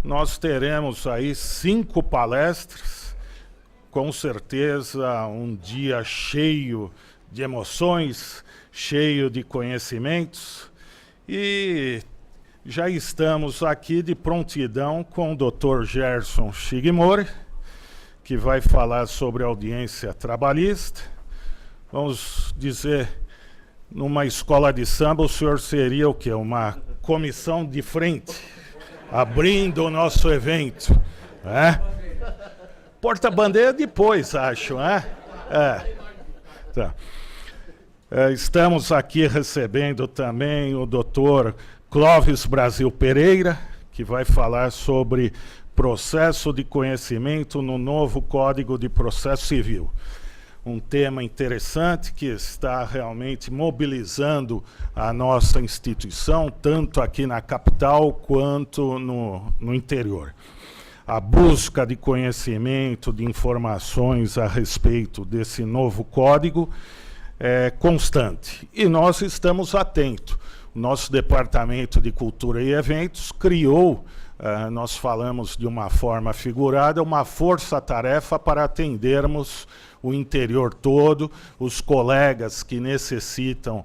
nós teremos aí 5 palestras, com certeza um dia cheio de emoções, cheio de conhecimentos, e já estamos aqui de prontidão com o Dr. Gerson Shigimori, que vai falar sobre audiência trabalhista. Vamos dizer, numa escola de samba, o senhor seria o quê? Uma comissão de frente, abrindo o nosso evento. Porta-bandeira depois, acho, né? Tá. Estamos aqui recebendo também o Dr. Clóvis Brasil Pereira, que vai falar sobre processo de conhecimento no novo Código de Processo Civil. Um tema interessante que está realmente mobilizando a nossa instituição, tanto aqui na capital quanto no interior. A busca de conhecimento, de informações a respeito desse novo código é constante. E nós estamos atentos. O nosso Departamento de Cultura e Eventos criou, nós falamos de uma forma figurada, uma força-tarefa para atendermos o interior todo, os colegas que necessitam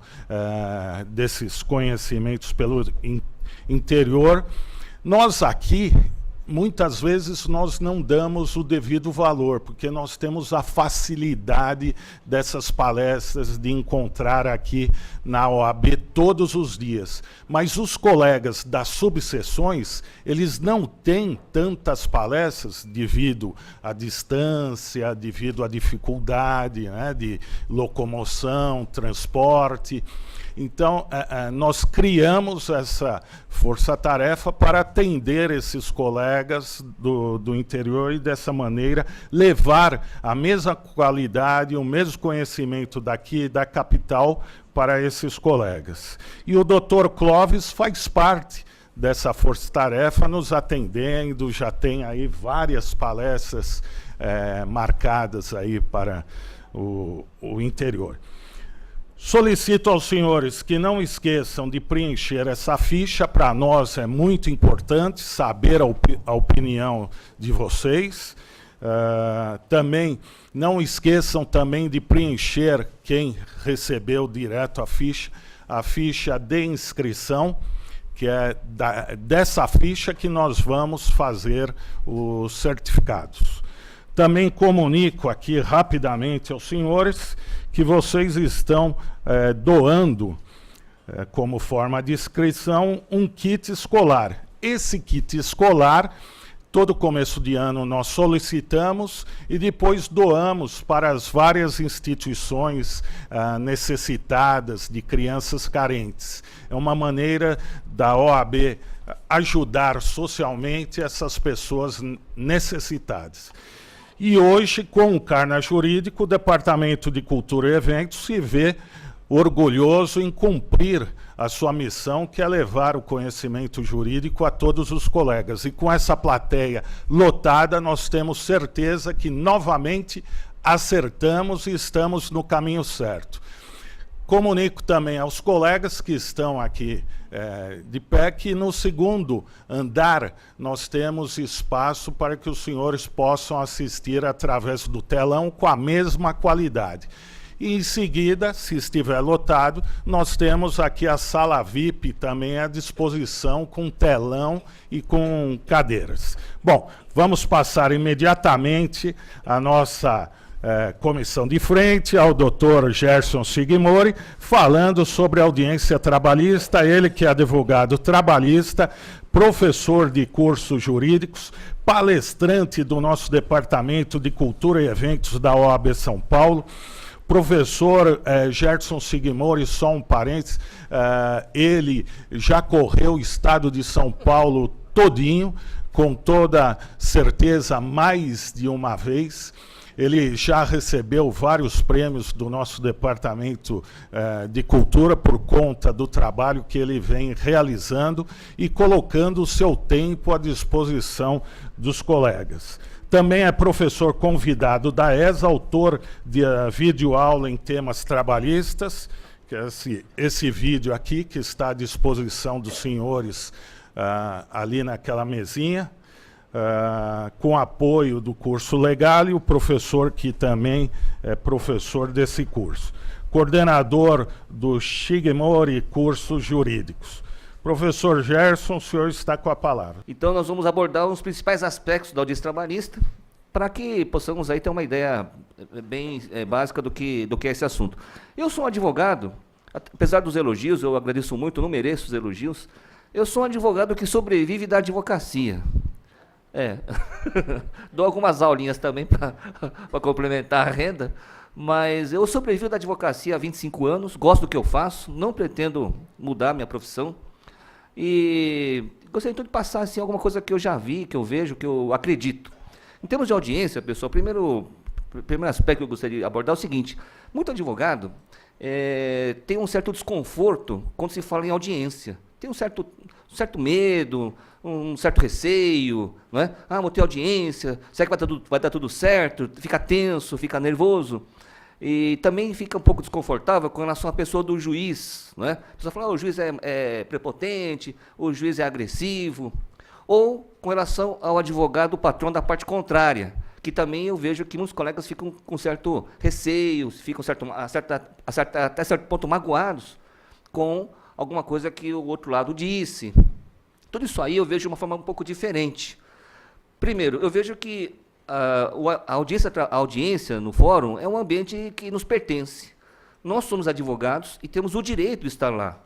desses conhecimentos pelo interior. Nós aqui, muitas vezes, nós não damos o devido valor, porque nós temos a facilidade dessas palestras de encontrar aqui na OAB todos os dias. Mas os colegas das subseções, eles não têm tantas palestras devido à distância, devido à dificuldade, né, de locomoção, transporte. Então, nós criamos essa força-tarefa para atender esses colegas do interior e, dessa maneira, levar a mesma qualidade, o mesmo conhecimento daqui da capital para esses colegas. E o Dr. Clóvis faz parte dessa força-tarefa, nos atendendo, já tem aí várias palestras marcadas aí para o interior. Solicito aos senhores que não esqueçam de preencher essa ficha. Para nós é muito importante saber a opinião de vocês. Também não esqueçam também de preencher, quem recebeu direto a ficha de inscrição, que é dessa ficha que nós vamos fazer os certificados. Também comunico aqui rapidamente aos senhores que vocês estão doando, como forma de inscrição, um kit escolar. Esse kit escolar, todo começo de ano nós solicitamos e depois doamos para as várias instituições necessitadas de crianças carentes. É uma maneira da OAB ajudar socialmente essas pessoas necessitadas. E hoje, com o Carna Jurídico, o Departamento de Cultura e Eventos se vê orgulhoso em cumprir a sua missão, que é levar o conhecimento jurídico a todos os colegas. E com essa plateia lotada, nós temos certeza que, novamente, acertamos e estamos no caminho certo. Comunico também aos colegas que estão aqui de pé que no segundo andar nós temos espaço para que os senhores possam assistir através do telão com a mesma qualidade. E em seguida, se estiver lotado, nós temos aqui a sala VIP também à disposição com telão e com cadeiras. Bom, vamos passar imediatamente a nossa comissão de frente ao Dr. Gerson Shigimori, falando sobre audiência trabalhista, ele que é advogado trabalhista, professor de cursos jurídicos, palestrante do nosso Departamento de Cultura e Eventos da OAB São Paulo. Professor Gerson Shigimori, só um parênteses, ele já correu o estado de São Paulo todinho, com toda certeza mais de uma vez. Ele já recebeu vários prêmios do nosso Departamento de Cultura por conta do trabalho que ele vem realizando e colocando o seu tempo à disposição dos colegas. Também é professor convidado da ESA, autor de videoaula em temas trabalhistas, que é esse vídeo aqui, que está à disposição dos senhores ali naquela mesinha. com apoio do curso legal e o professor que também é professor desse curso. Coordenador do Shigemori Cursos Jurídicos. Professor Gerson, o senhor está com a palavra. Então nós vamos abordar os principais aspectos da audiência trabalhista para que possamos aí ter uma ideia bem básica do que é esse assunto. Eu sou um advogado, apesar dos elogios, eu agradeço muito, não mereço os elogios, eu sou um advogado que sobrevive da advocacia. Dou algumas aulinhas também para complementar a renda, mas eu sobrevivo da advocacia há 25 anos, gosto do que eu faço, não pretendo mudar minha profissão. E gostaria então de passar assim, alguma coisa que eu já vi, que eu vejo, que eu acredito. Em termos de audiência, pessoal, o primeiro aspecto que eu gostaria de abordar é o seguinte: muito advogado tem um certo desconforto quando se fala em audiência. Tem um certo medo, um certo receio, não é? Vou ter audiência, será que vai dar tudo certo? Fica tenso, fica nervoso. E também fica um pouco desconfortável com relação à pessoa do juiz, não é? A pessoa fala, o juiz é prepotente, o juiz é agressivo. Ou com relação ao advogado, o patrão da parte contrária, que também eu vejo que muitos colegas ficam com certo receio, ficam até certo ponto magoados com alguma coisa que o outro lado disse. Tudo isso aí eu vejo de uma forma um pouco diferente. Primeiro, eu vejo que a audiência no fórum é um ambiente que nos pertence. Nós somos advogados e temos o direito de estar lá.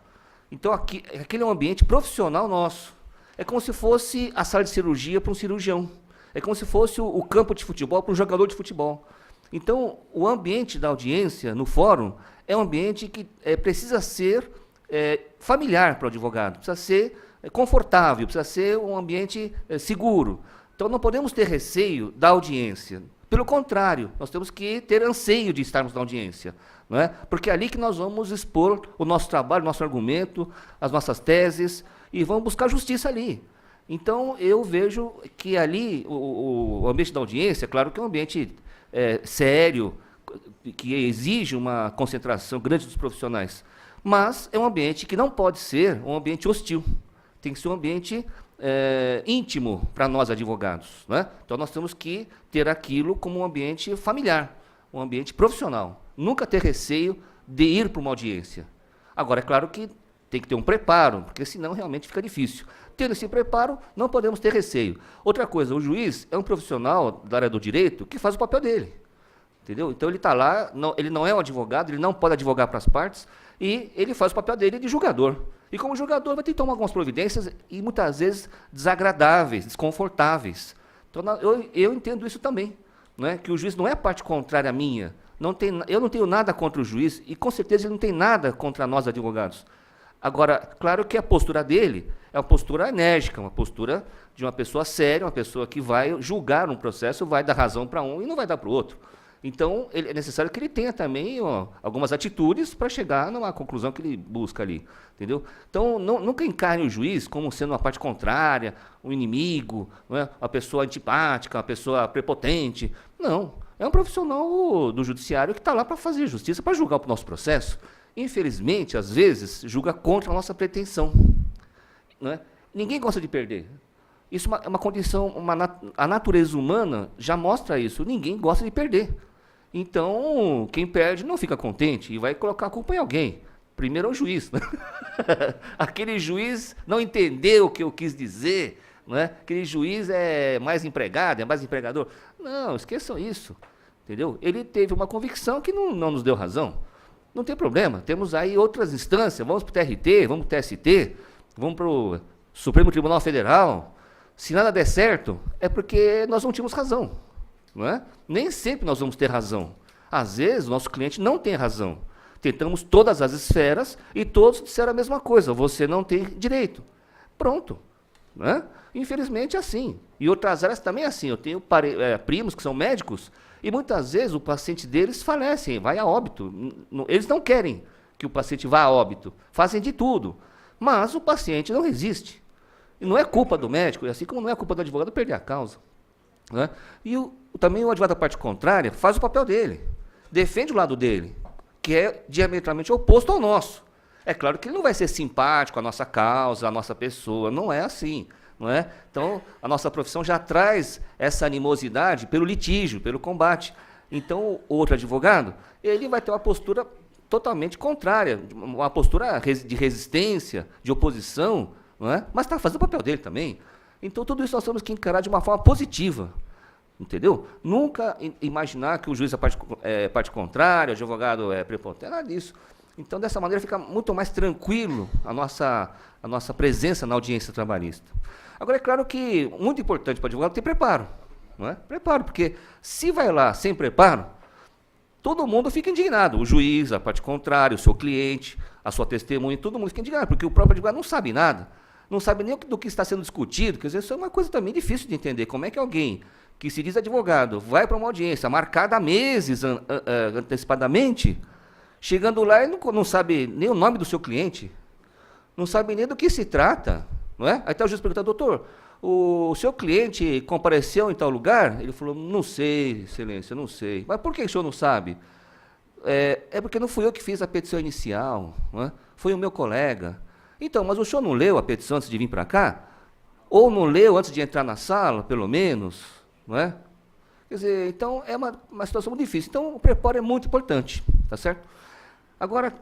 Então, aquele é um ambiente profissional nosso. É como se fosse a sala de cirurgia para um cirurgião. É como se fosse o campo de futebol para um jogador de futebol. Então, o ambiente da audiência no fórum é um ambiente que precisa ser familiar para o advogado, precisa ser confortável, precisa ser um ambiente seguro. Então, não podemos ter receio da audiência. Pelo contrário, nós temos que ter anseio de estarmos na audiência, não é? Porque é ali que nós vamos expor o nosso trabalho, o nosso argumento, as nossas teses, e vamos buscar justiça ali. Então, eu vejo que ali, o ambiente da audiência, claro que é um ambiente sério, que exige uma concentração grande dos profissionais, mas é um ambiente que não pode ser um ambiente hostil. Tem que ser um ambiente íntimo para nós advogados, né? Então nós temos que ter aquilo como um ambiente familiar, um ambiente profissional. Nunca ter receio de ir para uma audiência. Agora, é claro que tem que ter um preparo, porque senão realmente fica difícil. Tendo esse preparo, não podemos ter receio. Outra coisa, o juiz é um profissional da área do direito que faz o papel dele. Entendeu? Então ele está lá, ele não é um advogado, ele não pode advogar para as partes, e ele faz o papel dele de julgador. E como julgador vai ter que tomar algumas providências, e muitas vezes desagradáveis, desconfortáveis. Então eu entendo isso também, não é? Que o juiz não é a parte contrária à minha. Eu não tenho nada contra o juiz, e com certeza ele não tem nada contra nós advogados. Agora, claro que a postura dele é uma postura enérgica, uma postura de uma pessoa séria, uma pessoa que vai julgar um processo, vai dar razão para um e não vai dar para o outro. Então, é necessário que ele tenha também algumas atitudes para chegar numa conclusão que ele busca ali, entendeu? Então, nunca encare o juiz como sendo uma parte contrária, um inimigo, não é? Uma pessoa antipática, uma pessoa prepotente. Não, é um profissional do judiciário que está lá para fazer justiça, para julgar o nosso processo. Infelizmente, às vezes, julga contra a nossa pretensão. Não é? Ninguém gosta de perder. Isso é uma condição, a natureza humana já mostra isso, ninguém gosta de perder. Então, quem perde não fica contente e vai colocar a culpa em alguém. Primeiro é o juiz. Né? Aquele juiz não entendeu o que eu quis dizer, não é? Aquele juiz é mais empregado, é mais empregador. Não, esqueçam isso. Entendeu? Ele teve uma convicção que não nos deu razão. Não tem problema, temos aí outras instâncias, vamos para o TRT, vamos para o TST, vamos para o Supremo Tribunal Federal. Se nada der certo, é porque nós não tínhamos razão. Não é? Nem sempre nós vamos ter razão. Às vezes, o nosso cliente não tem razão. Tentamos todas as esferas e todos disseram a mesma coisa, você não tem direito. Pronto. Não é? Infelizmente é assim. E outras áreas também é assim. Eu tenho primos que são médicos e muitas vezes o paciente deles falece, vai a óbito. Eles não querem que o paciente vá a óbito. Fazem de tudo. Mas o paciente não resiste. E não é culpa do médico, assim como não é culpa do advogado perder a causa. Né? E também o advogado da parte contrária faz o papel dele, defende o lado dele, que é diametralmente oposto ao nosso. É claro que ele não vai ser simpático à nossa causa, à nossa pessoa, não é assim. não é? Então, a nossa profissão já traz essa animosidade pelo litígio, pelo combate. Então, o outro advogado, ele vai ter uma postura totalmente contrária, uma postura de resistência, de oposição, não é? Mas está fazendo o papel dele também. Então, tudo isso nós temos que encarar de uma forma positiva, entendeu? Nunca imaginar que o juiz é parte contrária, o advogado é prepotente, nada disso. Então, dessa maneira, fica muito mais tranquilo a nossa presença na audiência trabalhista. Agora, é claro que, muito importante para o advogado, ter preparo. Não é? Preparo, porque se vai lá sem preparo, todo mundo fica indignado. O juiz, a parte contrária, o seu cliente, a sua testemunha, todo mundo fica indignado, porque o próprio advogado não sabe nada, não sabe nem do que está sendo discutido. Quer dizer, isso é uma coisa também difícil de entender. Como é que alguém que se diz advogado vai para uma audiência marcada há meses antecipadamente, chegando lá e não sabe nem o nome do seu cliente, não sabe nem do que se trata, não é? Aí está o juiz perguntando, doutor, o seu cliente compareceu em tal lugar? Ele falou, não sei, excelência, não sei. Mas por que o senhor não sabe? É porque não fui eu que fiz a petição inicial, não é? Foi o meu colega. Então, mas o senhor não leu a petição antes de vir para cá? Ou não leu antes de entrar na sala, pelo menos? Não é? Quer dizer, então, é uma situação muito difícil. Então, o preparo é muito importante, tá certo? Agora,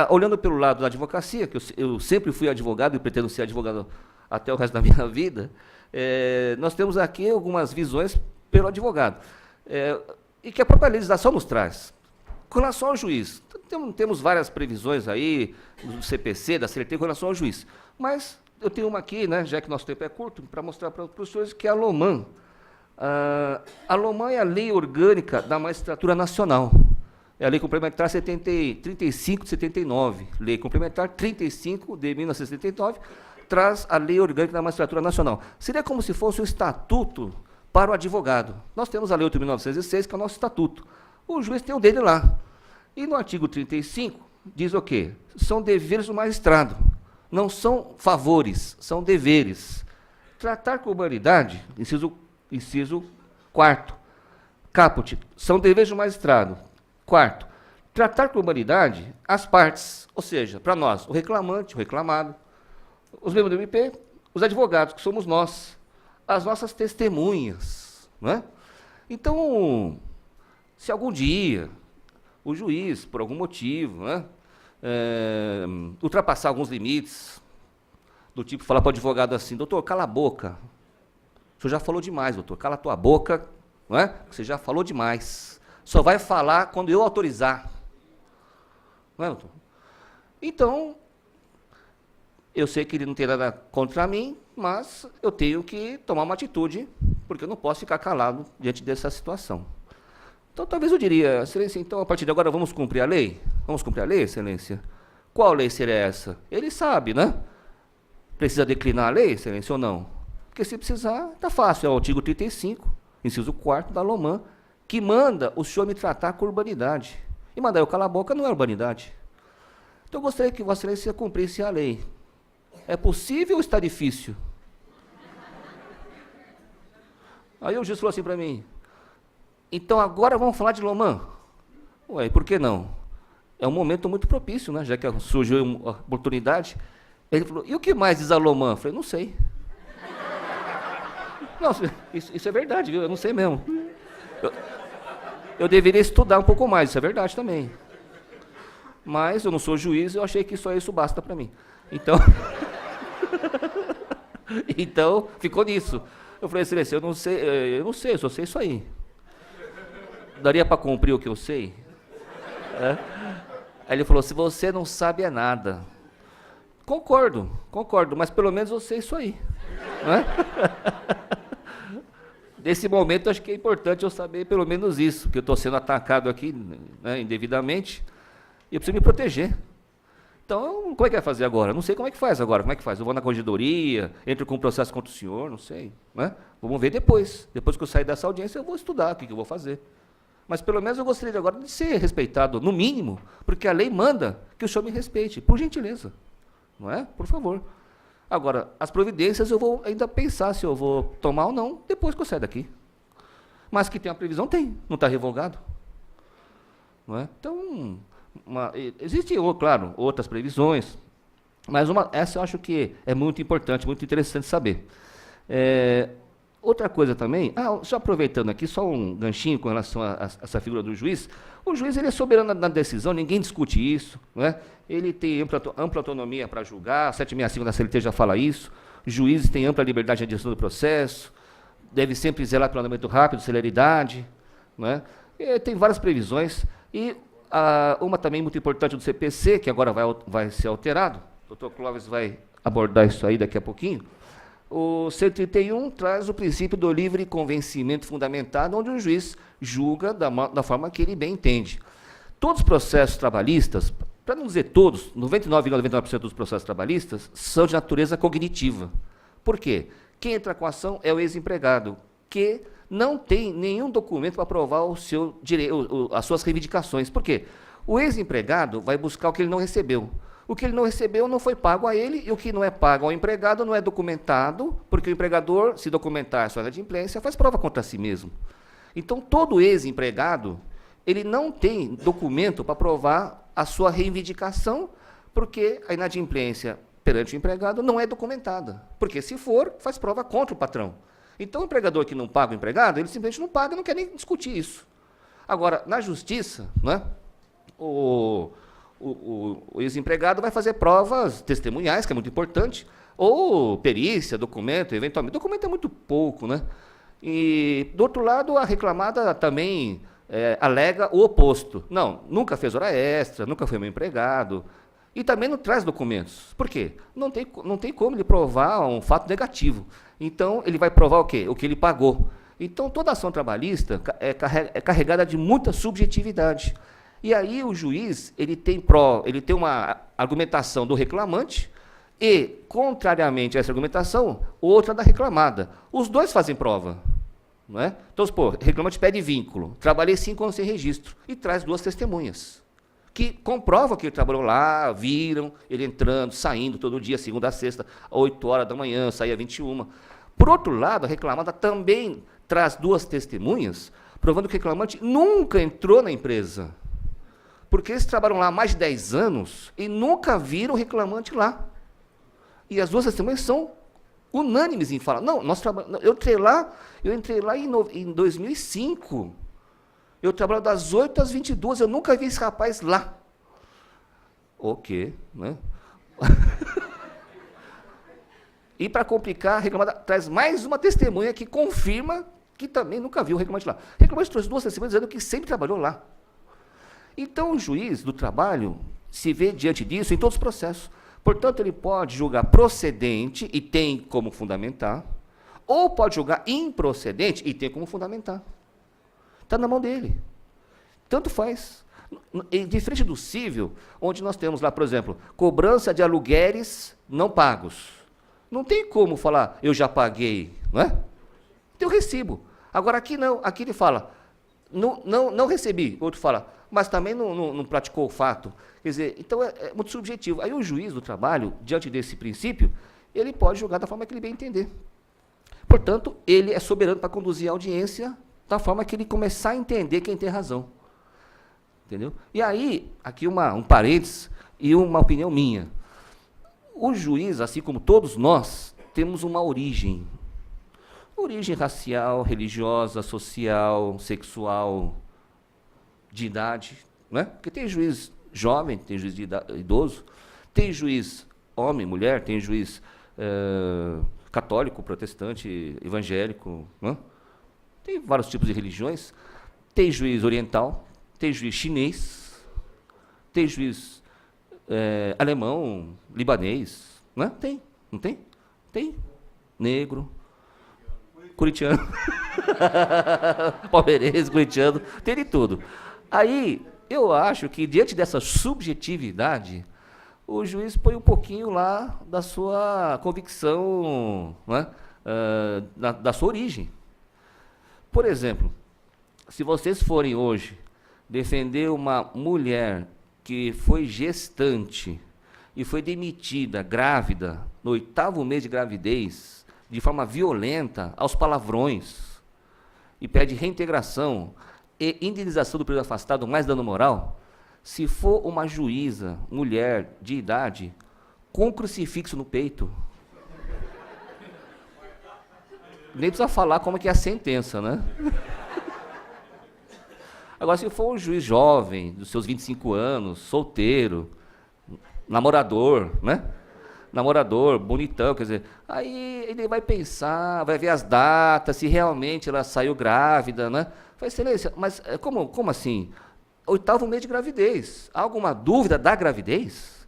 olhando pelo lado da advocacia, que eu sempre fui advogado e pretendo ser advogado até o resto da minha vida, nós temos aqui algumas visões pelo advogado, e que a própria legislação nos traz. Com relação ao juiz, temos várias previsões aí, do CPC, da CLT, com relação ao juiz. Mas eu tenho uma aqui, né, já que nosso tempo é curto, para mostrar para os senhores, que é a LOMAN. A LOMAN é a Lei Orgânica da Magistratura Nacional. É a Lei Complementar 35 de 79. Lei Complementar 35 de 1979, traz a Lei Orgânica da Magistratura Nacional. Seria como se fosse um estatuto para o advogado. Nós temos a Lei 8.906, que é o nosso estatuto. O juiz tem o dele lá. E no artigo 35, diz o quê? São deveres do magistrado. Não são favores, são deveres. Tratar com humanidade, inciso 4º. Caput, são deveres do magistrado. 4º, tratar com humanidade as partes, ou seja, para nós, o reclamante, o reclamado, os membros do MP, os advogados, que somos nós, as nossas testemunhas. Não é? Então, se algum dia o juiz, por algum motivo, né, ultrapassar alguns limites, do tipo falar para o advogado assim, doutor, cala a boca, o senhor já falou demais, doutor, cala a tua boca, não é? Você já falou demais. Só vai falar quando eu autorizar. Não é, doutor? Então, eu sei que ele não tem nada contra mim, mas eu tenho que tomar uma atitude, porque eu não posso ficar calado diante dessa situação. Então, talvez eu diria, excelência, então, a partir de agora, vamos cumprir a lei? Vamos cumprir a lei, excelência? Qual lei seria essa? Ele sabe, né? Precisa declinar a lei, excelência, ou não? Porque se precisar, está fácil. É o artigo 35, inciso 4º da LOMAN, que manda o senhor me tratar com urbanidade. E mandar eu calar a boca não é urbanidade. Então, eu gostaria que Vossa Excelência cumprisse a lei. É possível ou está difícil? Aí o juiz falou assim para mim, então agora vamos falar de LOMAN? Ué, por que não? É um momento muito propício, né, já que surgiu uma oportunidade. Ele falou, e o que mais diz a LOMAN? Eu falei, não sei. Não, isso é verdade, viu? Eu não sei mesmo. Eu deveria estudar um pouco mais, isso é verdade também. Mas eu não sou juiz, eu achei que só isso basta para mim. Então, então, ficou nisso. Eu falei, excelência, eu não sei, eu só sei isso aí. Daria para cumprir o que eu sei? É? Aí ele falou, se você não sabe é nada. Concordo, mas pelo menos eu sei isso aí. Não é? Nesse momento, acho que é importante eu saber pelo menos isso, que eu estou sendo atacado aqui, né, indevidamente, e eu preciso me proteger. Então, como é que vai fazer agora? Não sei como é que faz agora. Como é que faz? Eu vou na corregedoria, entro com um processo contra o senhor, não sei. Né? Vamos ver depois. Depois que eu sair dessa audiência, eu vou estudar o que eu vou fazer. Mas pelo menos eu gostaria agora de ser respeitado, no mínimo, porque a lei manda que o senhor me respeite, por gentileza. Não é? Por favor. Agora, as providências eu vou ainda pensar se eu vou tomar ou não, depois que eu sair daqui. Mas que tem a previsão, tem. Não está revogado. Não é? Então, existem, claro, outras previsões, mas essa eu acho que é muito importante, muito interessante saber. Outra coisa também, só aproveitando aqui, só um ganchinho com relação a essa figura do juiz. O juiz ele é soberano na decisão, ninguém discute isso, né? Ele tem ampla autonomia para julgar, a 765 da CLT já fala isso. Juízes têm ampla liberdade de gestão do processo, deve sempre zelar pelo andamento rápido, celeridade, né? Tem várias previsões. E uma também muito importante do CPC, que agora vai ser alterado, o Dr. Clóvis vai abordar isso aí daqui a pouquinho. O 131 traz o princípio do livre convencimento fundamentado, onde o juiz julga da forma que ele bem entende. Todos os processos trabalhistas, para não dizer todos, 99,99% dos processos trabalhistas são de natureza cognitiva. Por quê? Quem entra com a ação é o ex-empregado, que não tem nenhum documento para provar as suas reivindicações. Por quê? O ex-empregado vai buscar o que ele não recebeu. O que ele não recebeu não foi pago a ele, e o que não é pago ao empregado não é documentado, porque o empregador, se documentar a sua inadimplência, faz prova contra si mesmo. Então, todo ex-empregado, ele não tem documento para provar a sua reivindicação, porque a inadimplência perante o empregado não é documentada. Porque, se for, faz prova contra o patrão. Então, o empregador que não paga o empregado, ele simplesmente não paga, não quer nem discutir isso. Agora, na justiça, né, o ex-empregado vai fazer provas testemunhais, que é muito importante, ou perícia, documento, eventualmente. Documento é muito pouco, né? E, do outro lado, a reclamada também alega o oposto. Não, nunca fez hora extra, nunca foi meu empregado, e também não traz documentos. Por quê? Não tem como ele provar um fato negativo. Então, ele vai provar o quê? O que ele pagou. Então, toda ação trabalhista é carregada de muita subjetividade. E aí o juiz ele tem uma argumentação do reclamante e, contrariamente a essa argumentação, outra da reclamada. Os dois fazem prova. Não é? Então, o reclamante pede vínculo. Trabalhei 5 anos sem registro. E traz 2 testemunhas, que comprovam que ele trabalhou lá, viram ele entrando, saindo todo dia, segunda a sexta, às 8 horas da manhã, saía às 21. Por outro lado, a reclamada também traz 2 testemunhas, provando que o reclamante nunca entrou na empresa. Porque eles trabalham lá há mais de 10 anos e nunca viram o reclamante lá. E as 2 testemunhas são unânimes em falar. Não, eu entrei lá em 2005. Eu trabalho das 8 às 22, eu nunca vi esse rapaz lá. O quê? Né? E, para complicar, a reclamada traz mais uma testemunha que confirma que também nunca viu o reclamante lá. O reclamante trouxe 2 testemunhas dizendo que sempre trabalhou lá. Então, o juiz do trabalho se vê diante disso em todos os processos. Portanto, ele pode julgar procedente e tem como fundamentar, ou pode julgar improcedente e tem como fundamentar. Está na mão dele. Tanto faz. Diferente do cível, onde nós temos lá, por exemplo, cobrança de aluguéis não pagos. Não tem como falar, eu já paguei, não é? Tem o recibo. Agora, aqui não. Aqui ele fala, não recebi. O outro fala, mas também não praticou o fato. Quer dizer, então é muito subjetivo. Aí o juiz do trabalho, diante desse princípio, ele pode julgar da forma que ele bem entender. Portanto, ele é soberano para conduzir a audiência da forma que ele começar a entender quem tem razão. Entendeu? E aí, aqui um parênteses e uma opinião minha. O juiz, assim como todos nós, temos uma origem. Origem racial, religiosa, social, sexual, de idade, né? Porque tem juiz jovem, tem juiz idoso, tem juiz homem, mulher, tem juiz católico, protestante, evangélico, né? Tem vários tipos de religiões, tem juiz oriental, tem juiz chinês, tem juiz alemão, libanês, né? Tem, não tem? Tem. Negro, curitiano, palmeirense, curitiano, tem de tudo. Aí, eu acho que, diante dessa subjetividade, o juiz põe um pouquinho lá da sua convicção, né, da sua origem. Por exemplo, se vocês forem hoje defender uma mulher que foi gestante e foi demitida, grávida, no 8º mês de gravidez, de forma violenta, aos palavrões, e pede reintegração e indenização do período afastado, mais dano moral, se for uma juíza, mulher de idade, com crucifixo no peito, nem precisa falar como que é a sentença, né? Agora, se for um juiz jovem, dos seus 25 anos, solteiro, namorador, né? Namorador, bonitão, quer dizer, aí ele vai pensar, vai ver as datas, se realmente ela saiu grávida, né? Fala, excelência, mas como assim? 8º mês de gravidez. Há alguma dúvida da gravidez?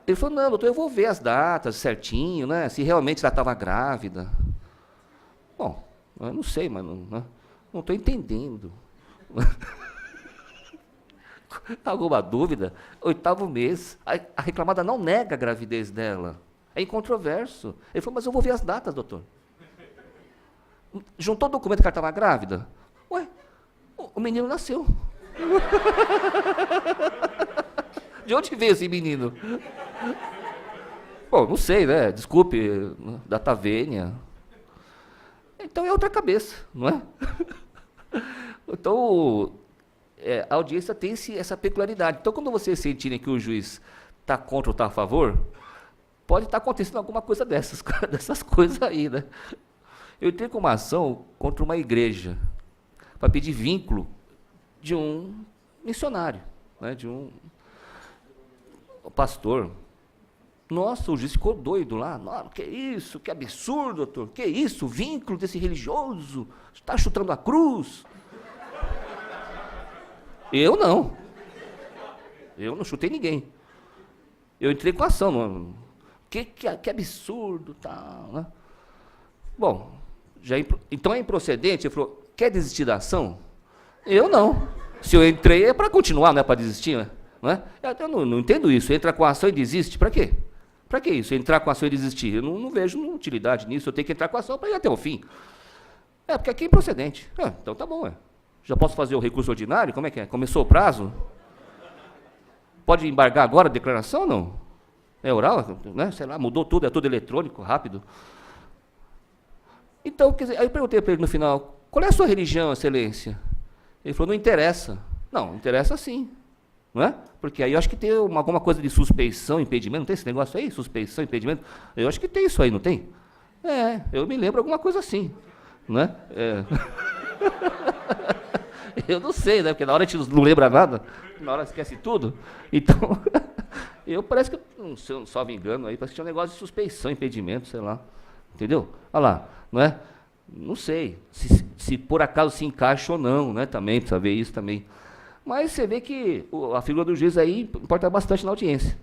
Ele falou, não, doutor, eu vou ver as datas certinho, né? Se realmente ela estava grávida. Bom, eu não sei, mas não estou entendendo. Alguma dúvida? 8º mês. A reclamada não nega a gravidez dela. É incontroverso. Ele falou, mas eu vou ver as datas, doutor. Juntou o documento que ela estava grávida? Ué, o menino nasceu. De onde veio esse menino? Bom, não sei, né? Desculpe, data vênia. Então é outra cabeça, não é? Então, a audiência tem essa peculiaridade. Então, quando vocês sentirem que o juiz está contra ou está a favor, pode estar acontecendo alguma coisa dessas coisas aí, né? Eu entrei com uma ação contra uma igreja para pedir vínculo de um missionário, né? De um pastor. Nossa, o juiz ficou doido lá. Não, que isso? Que absurdo, doutor. Que isso? Vínculo desse religioso? Está chutando a cruz? Eu não chutei ninguém. Eu entrei com a ação. Não. Que absurdo, tal, né? Bom, então é improcedente. Ele falou, quer desistir da ação? Eu não. Se eu entrei é para continuar, não é para desistir, né? Não é? Eu não entendo isso. Entra com a ação e desiste, para quê? Para que isso? Entrar com a ação e desistir? Eu não vejo utilidade nisso. Eu tenho que entrar com a ação para ir até o fim. Porque aqui é improcedente. Então tá bom, Já posso fazer o recurso ordinário? Como é que é? Começou o prazo? Pode embargar agora a declaração ou não? É oral? Né? Sei lá, mudou tudo, é tudo eletrônico, rápido. Então, quer dizer, aí eu perguntei para ele no final, qual é a sua religião, excelência? Ele falou, não interessa. Não, interessa sim. Não é? Porque aí eu acho que tem alguma coisa de suspeição, impedimento, não tem esse negócio aí? Suspeição, impedimento? Eu acho que tem isso aí, não tem? Eu me lembro alguma coisa assim. Não é? Eu não sei, né? Porque na hora a gente não lembra nada, na hora esquece tudo. Então, parece que, se eu não só me engano, aí parece que tinha um negócio de suspeição, impedimento, sei lá. Entendeu? Olha lá, não é? Não sei se por acaso se encaixa ou não, né? Também, precisa ver isso também. Mas você vê que a figura do juiz aí importa bastante na audiência.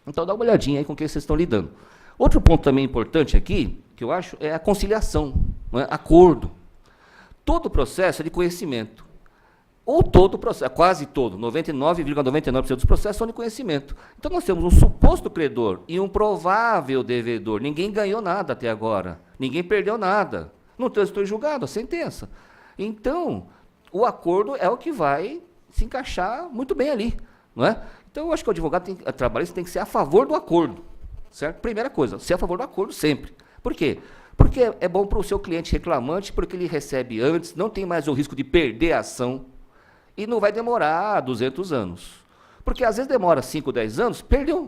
Então dá uma olhadinha aí com quem vocês estão lidando. Outro ponto também importante aqui, que eu acho, é a conciliação, não é? Acordo. Todo processo é de conhecimento. Ou todo processo, quase todo, 99,99% dos processos são de conhecimento. Então nós temos um suposto credor e um provável devedor. Ninguém ganhou nada até agora. Ninguém perdeu nada. Não transitou em julgado a sentença. Então, o acordo é o que vai se encaixar muito bem ali, não é? Então, eu acho que o advogado trabalhista tem que ser a favor do acordo, certo? Primeira coisa, ser a favor do acordo sempre. Por quê? Porque é bom para o seu cliente reclamante, porque ele recebe antes, não tem mais o risco de perder a ação e não vai demorar 200 anos. Porque às vezes demora 5, 10 anos, perdeu.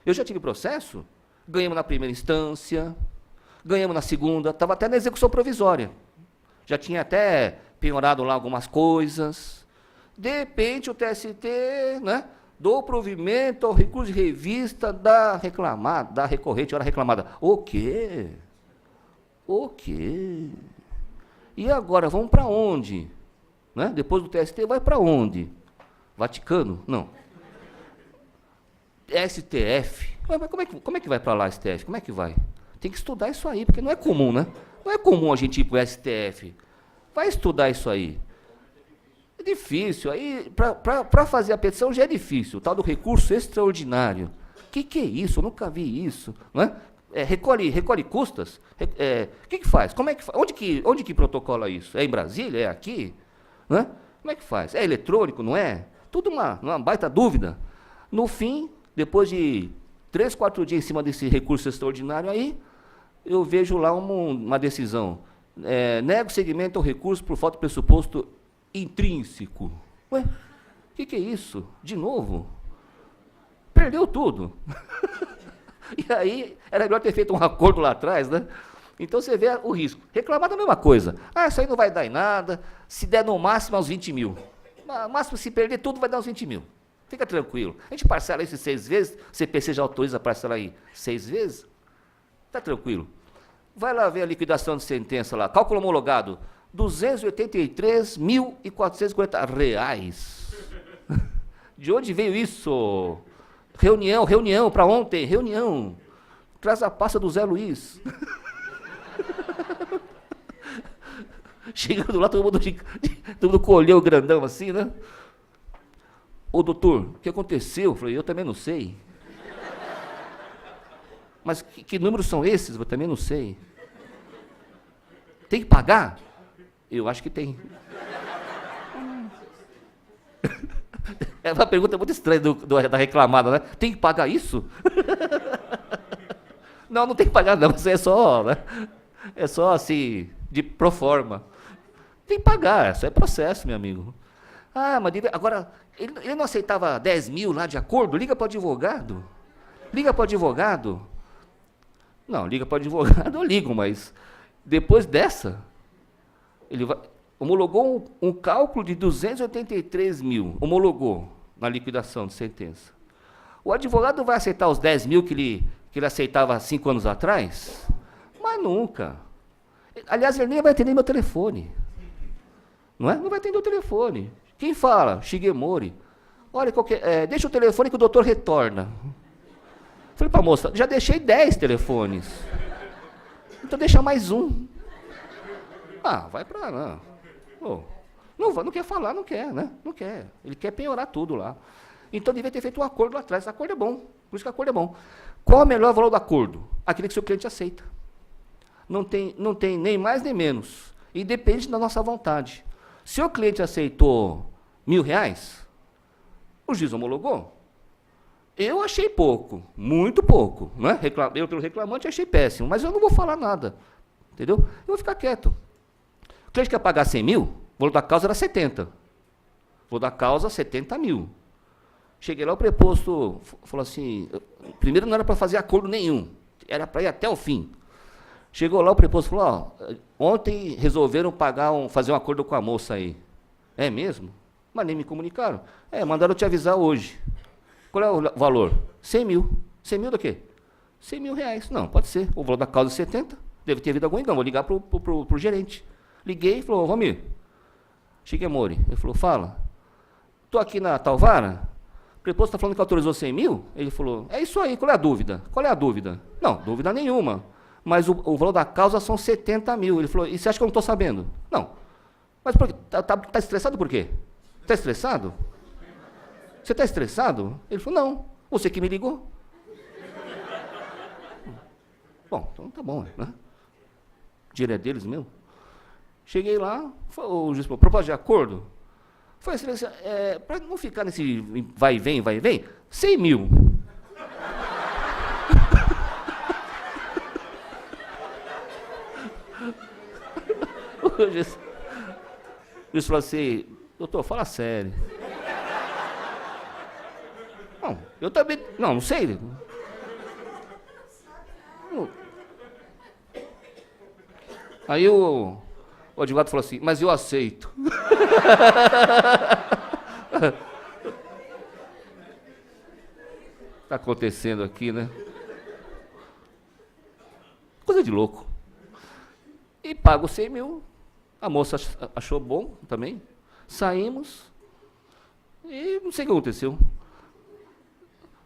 Eu já tive processo, ganhamos na primeira instância, ganhamos na segunda, estava até na execução provisória. Já tinha até penhorado lá algumas coisas. De repente, o TST, né, dou provimento ao recurso de revista da reclamada, da recorrente, hora reclamada. O quê? O quê? E agora, vamos para onde? Né? Depois do TST, vai para onde? Vaticano? Não. STF. Mas como é que vai para lá, STF? Como é que vai? Tem que estudar isso aí, porque não é comum, né? Não é comum a gente ir para o STF. Vai estudar isso aí. É difícil. Aí, para fazer a petição já é difícil. O tal do recurso extraordinário. O que é isso? Eu nunca vi isso. Não é? Recolhe custas? O que faz? Como é que faz? Onde que protocola isso? É em Brasília? É aqui? Não é? Como é que faz? É eletrônico, não é? Tudo uma baita dúvida. No fim, depois de 3, 4 dias em cima desse recurso extraordinário aí, eu vejo lá uma decisão. Nego segmento ao recurso por falta de pressuposto intrínseco. Ué, o que é isso? De novo? Perdeu tudo. E aí, era melhor ter feito um acordo lá atrás, né? Então você vê o risco. Reclamar da mesma coisa. Ah, isso aí não vai dar em nada. Se der no máximo aos 20 mil. No máximo, se perder tudo, vai dar uns 20 mil. Fica tranquilo. A gente parcela isso em 6 vezes. O CPC já autoriza a parcelar aí 6 vezes. Está tranquilo. Vai lá ver a liquidação de sentença lá. Cálculo homologado. R$ 283.440. De onde veio isso? Reunião para ontem. Reunião. Traz a pasta do Zé Luiz. Chegando lá, todo mundo colheu o grandão assim, né? Ô, doutor, o que aconteceu? Eu falei, eu também não sei. Mas que números são esses? Eu também não sei. Tem que pagar? Eu acho que tem. É uma pergunta muito estranha da reclamada, né? Tem que pagar isso? Não, não tem que pagar não, isso é só, né? É só assim, de pro forma. Tem que pagar, isso é processo, meu amigo. Ah, mas agora, ele não aceitava 10 mil lá de acordo? Liga para o advogado. Liga para o advogado. Não, liga para o advogado, eu ligo, mas depois dessa, ele homologou um cálculo de 283 mil, homologou na liquidação de sentença. O advogado vai aceitar os 10 mil que ele aceitava 5 anos atrás? Mas nunca. Aliás, ele nem vai atender meu telefone. Não é? Não vai atender o telefone. Quem fala? Shigemori. Olha, deixa o telefone que o doutor retorna. Falei para a moça, já deixei 10 telefones. Então deixa mais um. Ah, vai para lá. Oh, não quer falar, não quer, né? Não quer. Ele quer penhorar tudo lá. Então devia ter feito um acordo lá atrás. Acordo é bom. Por isso que acordo é bom. Qual é o melhor valor do acordo? Aquele que o seu cliente aceita. Não tem nem mais nem menos. E depende da nossa vontade. Se o cliente aceitou R$ 1.000, o juiz homologou. Eu achei pouco, muito pouco. Não é? Eu, pelo reclamante, achei péssimo, mas eu não vou falar nada. Entendeu? Eu vou ficar quieto. O cliente quer pagar 100 mil, o valor da causa era 70. O valor da causa, 70 mil. Cheguei lá, o preposto falou assim, primeiro não era para fazer acordo nenhum, era para ir até o fim. Chegou lá, o preposto falou, ontem resolveram fazer um acordo com a moça aí. É mesmo? Mas nem me comunicaram. Mandaram te avisar hoje. Qual é o valor? 100 mil. 100 mil do quê? 100 mil reais. Não, pode ser. O valor da causa é 70. Deve ter havido algum engano. Vou ligar para o gerente. Liguei e falou, Valmir, Shigemori. Ele falou, fala. Estou aqui na Talvara. O preposto está falando que autorizou 100 mil? Ele falou, é isso aí, qual é a dúvida? Qual é a dúvida? Não, dúvida nenhuma. Mas o valor da causa são 70 mil. Ele falou, e você acha que eu não estou sabendo? Não. Mas por quê? Tá estressado por quê? Está estressado? Você está estressado? Ele falou, não. Você que me ligou. Bom, então tá bom, né? O dinheiro é deles mesmo. Cheguei lá, o juiz falou, propósito de acordo? Foi excelência, para não ficar nesse vai e vem, 100 mil. O juiz falou assim, doutor, fala sério. Não, eu também, não sei. Aí o advogado falou assim, mas eu aceito. Está acontecendo aqui, né? Coisa de louco. E pago 100 mil. A moça achou bom também. Saímos. E não sei o que aconteceu.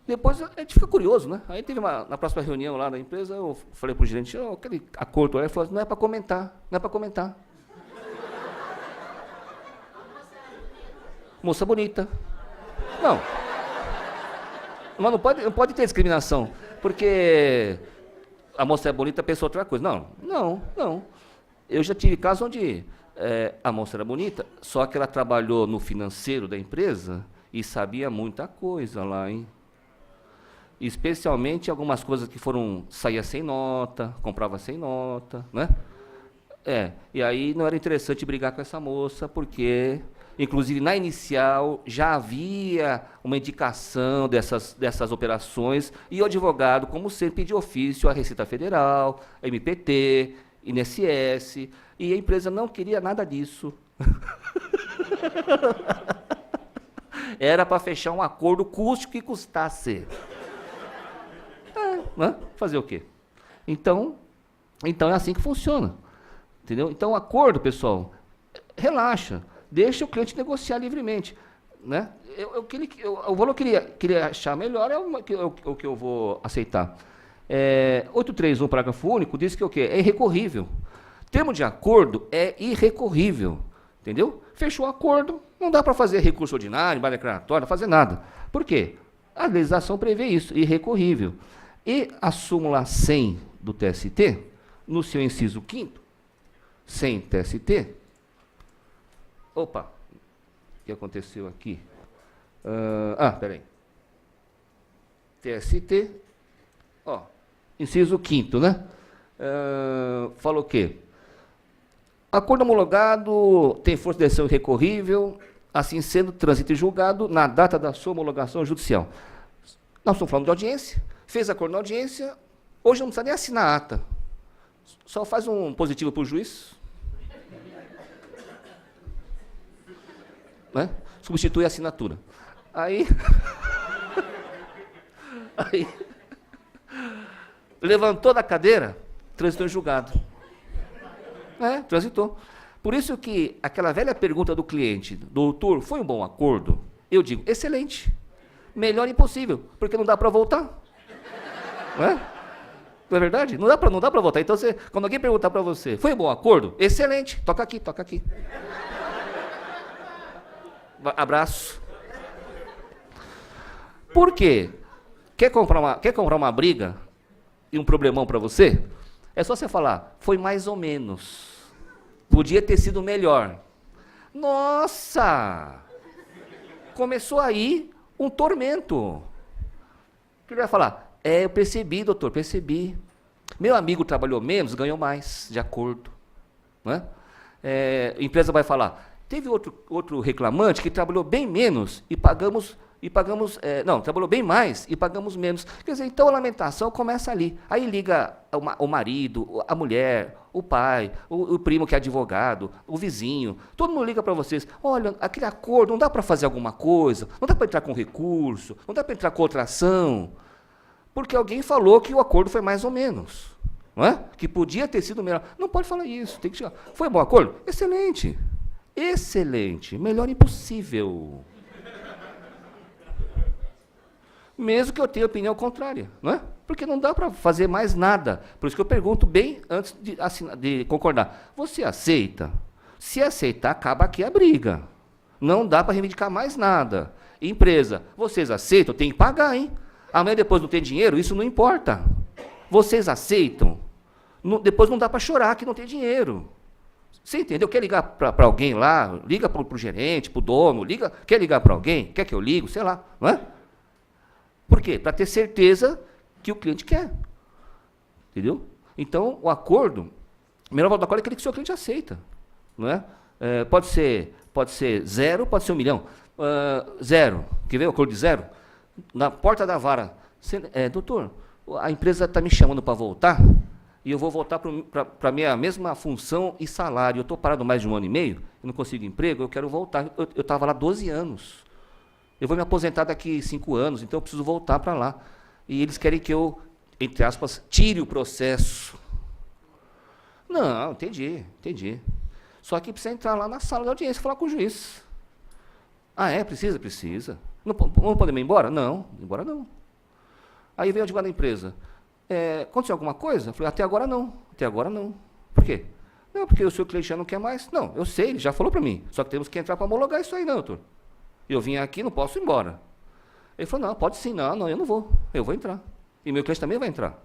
Depois a gente fica curioso, né? Aí teve na próxima reunião lá da empresa, eu falei para o gerente, aquele acordo lá, ele falou, não é para comentar, não é para comentar. Moça bonita. Não. Mas não pode ter discriminação, porque a moça é bonita, pensa outra coisa. Não. Eu já tive casos onde a moça era bonita, só que ela trabalhou no financeiro da empresa e sabia muita coisa lá, hein? Especialmente algumas coisas que saía sem nota, comprava sem nota, né? E aí não era interessante brigar com essa moça, porque Inclusive, na inicial, já havia uma indicação dessas operações, e o advogado, como sempre, pediu ofício à Receita Federal, MPT, INSS, e a empresa não queria nada disso. Era para fechar um acordo, custe o que custasse. Fazer o quê? Então é assim que funciona. Entendeu? Então, o acordo, pessoal, relaxa. Deixa o cliente negociar livremente. Né? O valor que ele queria achar melhor é o que eu vou aceitar. 831, parágrafo único, diz que o quê? É irrecorrível. Termo de acordo é irrecorrível. Entendeu? Fechou o acordo, não dá para fazer recurso ordinário, embargo declaratório, não fazer nada. Por quê? A legislação prevê isso, irrecorrível. E a súmula 100 do TST, no seu inciso 5º, 100 TST, opa, o que aconteceu aqui? Peraí. TST, inciso 5º, né? Falou o quê? Acordo homologado tem força de decisão irrecorrível, assim sendo, transito e julgado na data da sua homologação judicial. Nós estamos falando de audiência, fez acordo na audiência, hoje não precisa nem assinar a ata. Só faz um positivo para o juiz. Né? Substitui a assinatura. Aí levantou da cadeira, transitou em julgado. Transitou. Por isso que aquela velha pergunta do cliente, doutor, foi um bom acordo? Eu digo, excelente. Melhor impossível, porque não dá para voltar. Não é verdade? Não dá para voltar. Então, quando alguém perguntar para você, foi um bom acordo? Excelente. Toca aqui, toca aqui. Abraço. Por quê? Quer comprar uma briga e um problemão para você? É só você falar, foi mais ou menos. Podia ter sido melhor. Nossa! Começou aí um tormento. Ele vai falar, eu percebi, doutor, percebi. Meu amigo trabalhou menos, ganhou mais, de acordo. Não é? A empresa vai falar, teve outro reclamante que trabalhou bem menos e pagamos trabalhou bem mais e pagamos menos. Quer dizer, então a lamentação começa ali. Aí liga o marido, a mulher, o pai, o primo que é advogado, o vizinho, todo mundo liga para vocês, olha, aquele acordo, não dá para fazer alguma coisa, não dá para entrar com recurso, não dá para entrar com outra ação, porque alguém falou que o acordo foi mais ou menos, não é? Que podia ter sido melhor. Não pode falar isso, tem que chegar. Foi um bom acordo? Excelente. Excelente. Melhor impossível. Mesmo que eu tenha opinião contrária, não é? Porque não dá para fazer mais nada. Por isso que eu pergunto bem antes de concordar. Você aceita? Se aceitar, acaba aqui a briga. Não dá para reivindicar mais nada. Empresa, vocês aceitam? Tem que pagar, hein? Amanhã depois não tem dinheiro? Isso não importa. Vocês aceitam? Depois não dá para chorar que não tem dinheiro. Você entendeu? Quer ligar para alguém lá? Liga para o gerente, para o dono. Quer ligar para alguém? Quer que eu ligo? Sei lá, não é? Por quê? Para ter certeza que o cliente quer. Entendeu? Então, o acordo, o melhor valor do acordo é aquele que o seu cliente aceita. Não é? Pode ser 0, pode ser 1 milhão. 0. Quer ver o acordo de 0? Na porta da vara. Doutor, a empresa está me chamando para voltar e eu vou voltar para a minha mesma função e salário. Eu estou parado mais de 1 ano e meio, eu não consigo emprego, eu quero voltar. Eu estava lá 12 anos. Eu vou me aposentar daqui 5 anos, então eu preciso voltar para lá. E eles querem que eu, entre aspas, tire o processo. Não, entendi. Só que precisa entrar lá na sala de audiência e falar com o juiz. Precisa? Precisa. Não podemos ir embora? Não, embora não. Aí veio o advogado da empresa. Aconteceu alguma coisa? Eu falei, até agora não. Por quê? Não, porque o seu cliente já não quer mais. Não, eu sei, ele já falou para mim. Só que temos que entrar para homologar isso aí, não, doutor. Eu vim aqui, não posso ir embora. Ele falou, não, pode sim, não, eu não vou. Eu vou entrar. E meu cliente também vai entrar.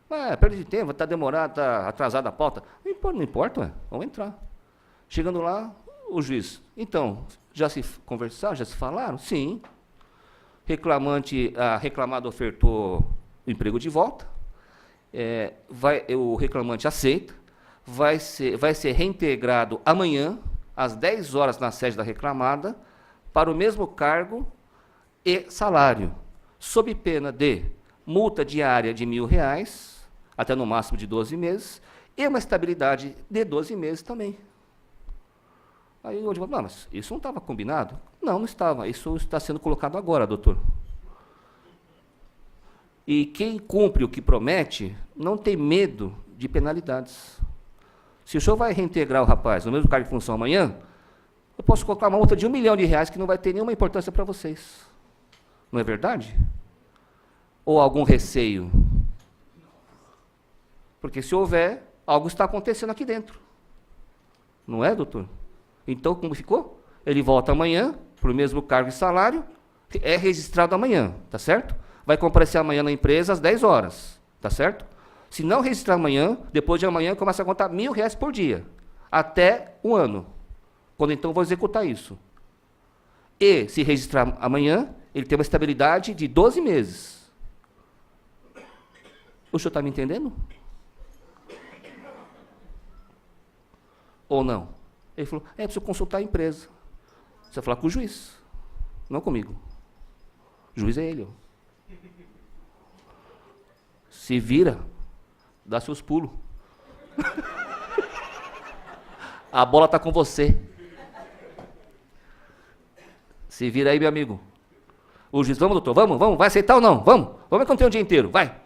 Perda de tempo, está demorado, está atrasada a pauta. Não importa, vamos entrar. Chegando lá, o juiz, então, já se conversaram, já se falaram? Sim. Reclamado ofertou o emprego de volta. O reclamante aceita. Vai ser reintegrado amanhã às 10 horas na sede da reclamada, para o mesmo cargo e salário, sob pena de multa diária de R$ 1.000, até no máximo de 12 meses, e uma estabilidade de 12 meses também. Aí eu digo, não, mas isso não estava combinado? Não, não estava. Isso está sendo colocado agora, doutor. E quem cumpre o que promete não tem medo de penalidades. Se o senhor vai reintegrar o rapaz no mesmo cargo de função amanhã, eu posso colocar uma multa de R$ 1.000.000 que não vai ter nenhuma importância para vocês. Não é verdade? Ou algum receio? Porque se houver, algo está acontecendo aqui dentro. Não é, doutor? Então, como ficou? Ele volta amanhã, para o mesmo cargo e salário, é registrado amanhã, tá certo? Vai comparecer amanhã na empresa às 10 horas, tá certo? Se não registrar amanhã, depois de amanhã começa a contar R$ 1.000 por dia, até um ano, quando então eu vou executar isso. E, se registrar amanhã, ele tem uma estabilidade de 12 meses. O senhor está me entendendo? Ou não? Ele falou, preciso consultar a empresa. Você vai falar com o juiz, não comigo. O juiz é ele. Ó. Se vira, dá seus pulos. A bola está com você. Se vira aí, meu amigo. O juiz, vamos, doutor, vamos, vai aceitar ou não? Vamos ver que eu não tenho o dia inteiro, vai.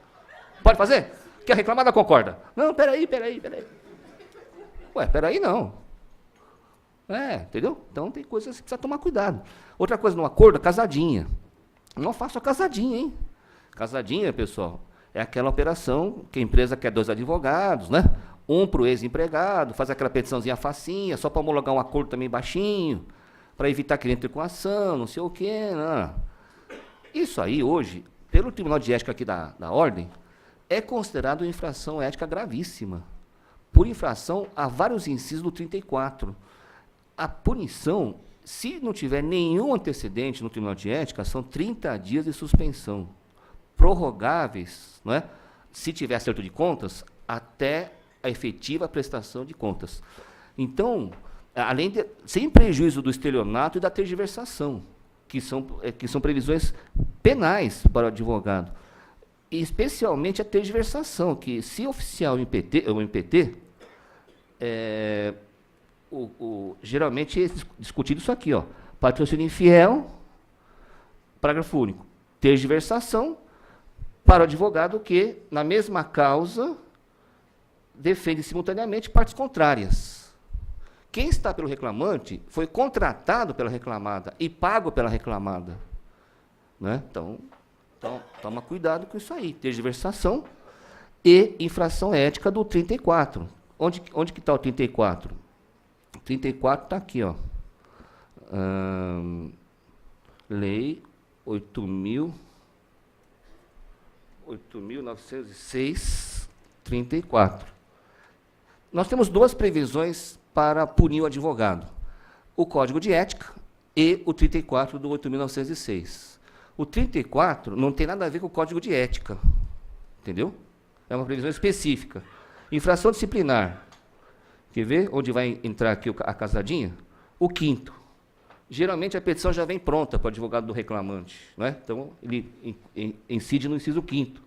Pode fazer? Quer reclamar da concorda? Não, peraí. Ué, peraí não. Entendeu? Então tem coisas que precisa tomar cuidado. Outra coisa no acordo, casadinha. Não faça casadinha, hein? Casadinha, pessoal, é aquela operação que a empresa quer 2 advogados, né? Um para o ex-empregado, faz aquela petiçãozinha facinha, só para homologar um acordo também baixinho, para evitar que ele entre com ação, não sei o quê. Não. Isso aí, hoje, pelo Tribunal de Ética aqui da Ordem, é considerado uma infração ética gravíssima, por infração a vários incisos do 34. A punição, se não tiver nenhum antecedente no Tribunal de Ética, são 30 dias de suspensão, prorrogáveis, não é? Se tiver acerto de contas, até a efetiva prestação de contas. Então, sem prejuízo do estelionato e da tergiversação, que são previsões penais para o advogado. E especialmente a tergiversação, que se oficial o MPT, geralmente é discutido isso aqui, ó, patrocínio infiel, parágrafo único, tergiversação para o advogado que, na mesma causa, defende simultaneamente partes contrárias. Quem está pelo reclamante foi contratado pela reclamada e pago pela reclamada. Né? Então, toma cuidado com isso aí, tergiversação e infração ética do 34. Onde que está o 34? O 34 está aqui, ó. Lei 8.906, 34. Nós temos 2 previsões para punir o advogado. O Código de Ética e o 34 do 8.906. O 34 não tem nada a ver com o Código de Ética. Entendeu? É uma previsão específica. Infração disciplinar. Quer ver onde vai entrar aqui a casadinha? O 5º. Geralmente a petição já vem pronta para o advogado do reclamante. Não é? Então, ele incide no inciso 5º.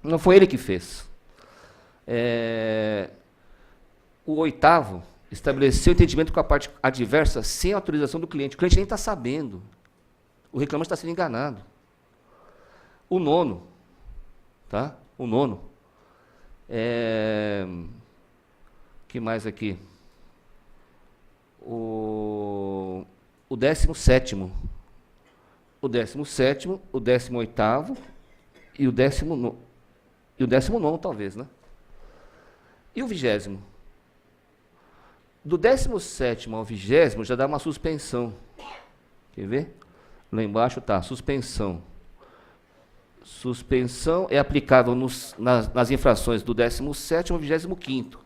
Não foi ele que fez. O 8º estabeleceu entendimento com a parte adversa sem autorização do cliente. O cliente nem está sabendo. O reclamante está sendo enganado. O 9º, tá? O 9º. Que mais aqui? O 17º. O 17º, o 18º e o 19º. E o 19º, talvez, né? E o 20º? Do 17º ao 20º já dá uma suspensão. Quer ver? Lá embaixo está, suspensão. Suspensão é aplicável nas infrações do 17º ao 25º.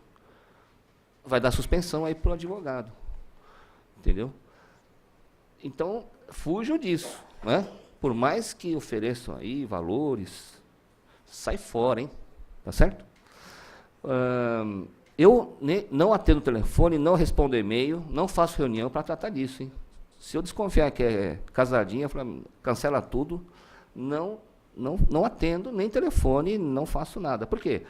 Vai dar suspensão aí para o advogado. Entendeu? Então, fujam disso. Né? Por mais que ofereçam aí valores, sai fora, hein? Tá certo? Eu não atendo o telefone, não respondo e-mail, não faço reunião para tratar disso, hein? Se eu desconfiar que é casadinha, eu falo, cancela tudo, não atendo nem telefone, não faço nada. Por quê?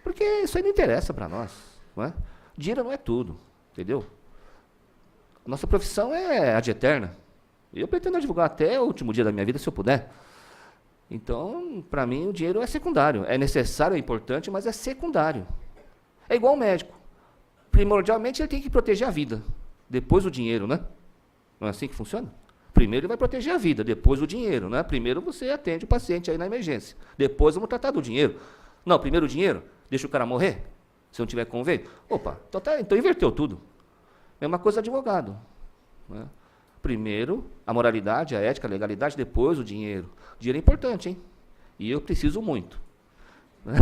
Porque isso aí não interessa para nós. Não é? Dinheiro não é tudo, entendeu? Nossa profissão é ad eterna. Eu pretendo advogar até o último dia da minha vida, se eu puder. Então, para mim, o dinheiro é secundário. É necessário, é importante, mas é secundário. É igual o médico. Primordialmente, ele tem que proteger a vida. Depois o dinheiro, né? Não é assim que funciona? Primeiro ele vai proteger a vida, depois o dinheiro, né? Primeiro você atende o paciente aí na emergência. Depois vamos tratar do dinheiro. Não, primeiro o dinheiro, deixa o cara morrer, se não tiver como ver. Opa, então inverteu tudo. Mesma coisa advogado. Né? Primeiro a moralidade, a ética, a legalidade, depois o dinheiro. Dinheiro é importante, hein? E eu preciso muito. Né?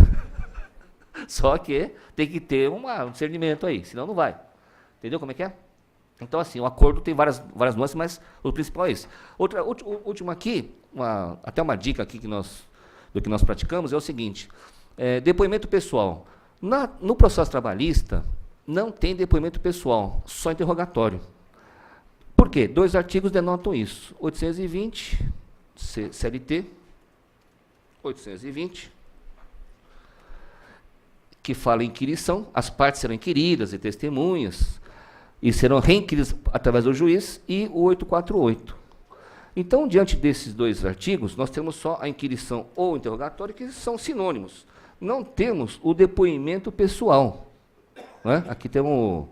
Só que tem que ter um discernimento aí, senão não vai. Entendeu como é que é? Então, assim, o acordo tem várias nuances, mas o principal é esse. Último aqui, até uma dica aqui do que nós praticamos, é o seguinte, depoimento pessoal. No processo trabalhista, não tem depoimento pessoal, só interrogatório. Por quê? 2 artigos denotam isso. 820, CLT, 820, que fala em inquirição, as partes serão inquiridas e testemunhas, e serão reinquiridas através do juiz, e o 848. Então, diante desses 2 artigos, nós temos só a inquirição ou o interrogatório, que são sinônimos. Não temos o depoimento pessoal. Né? Aqui temos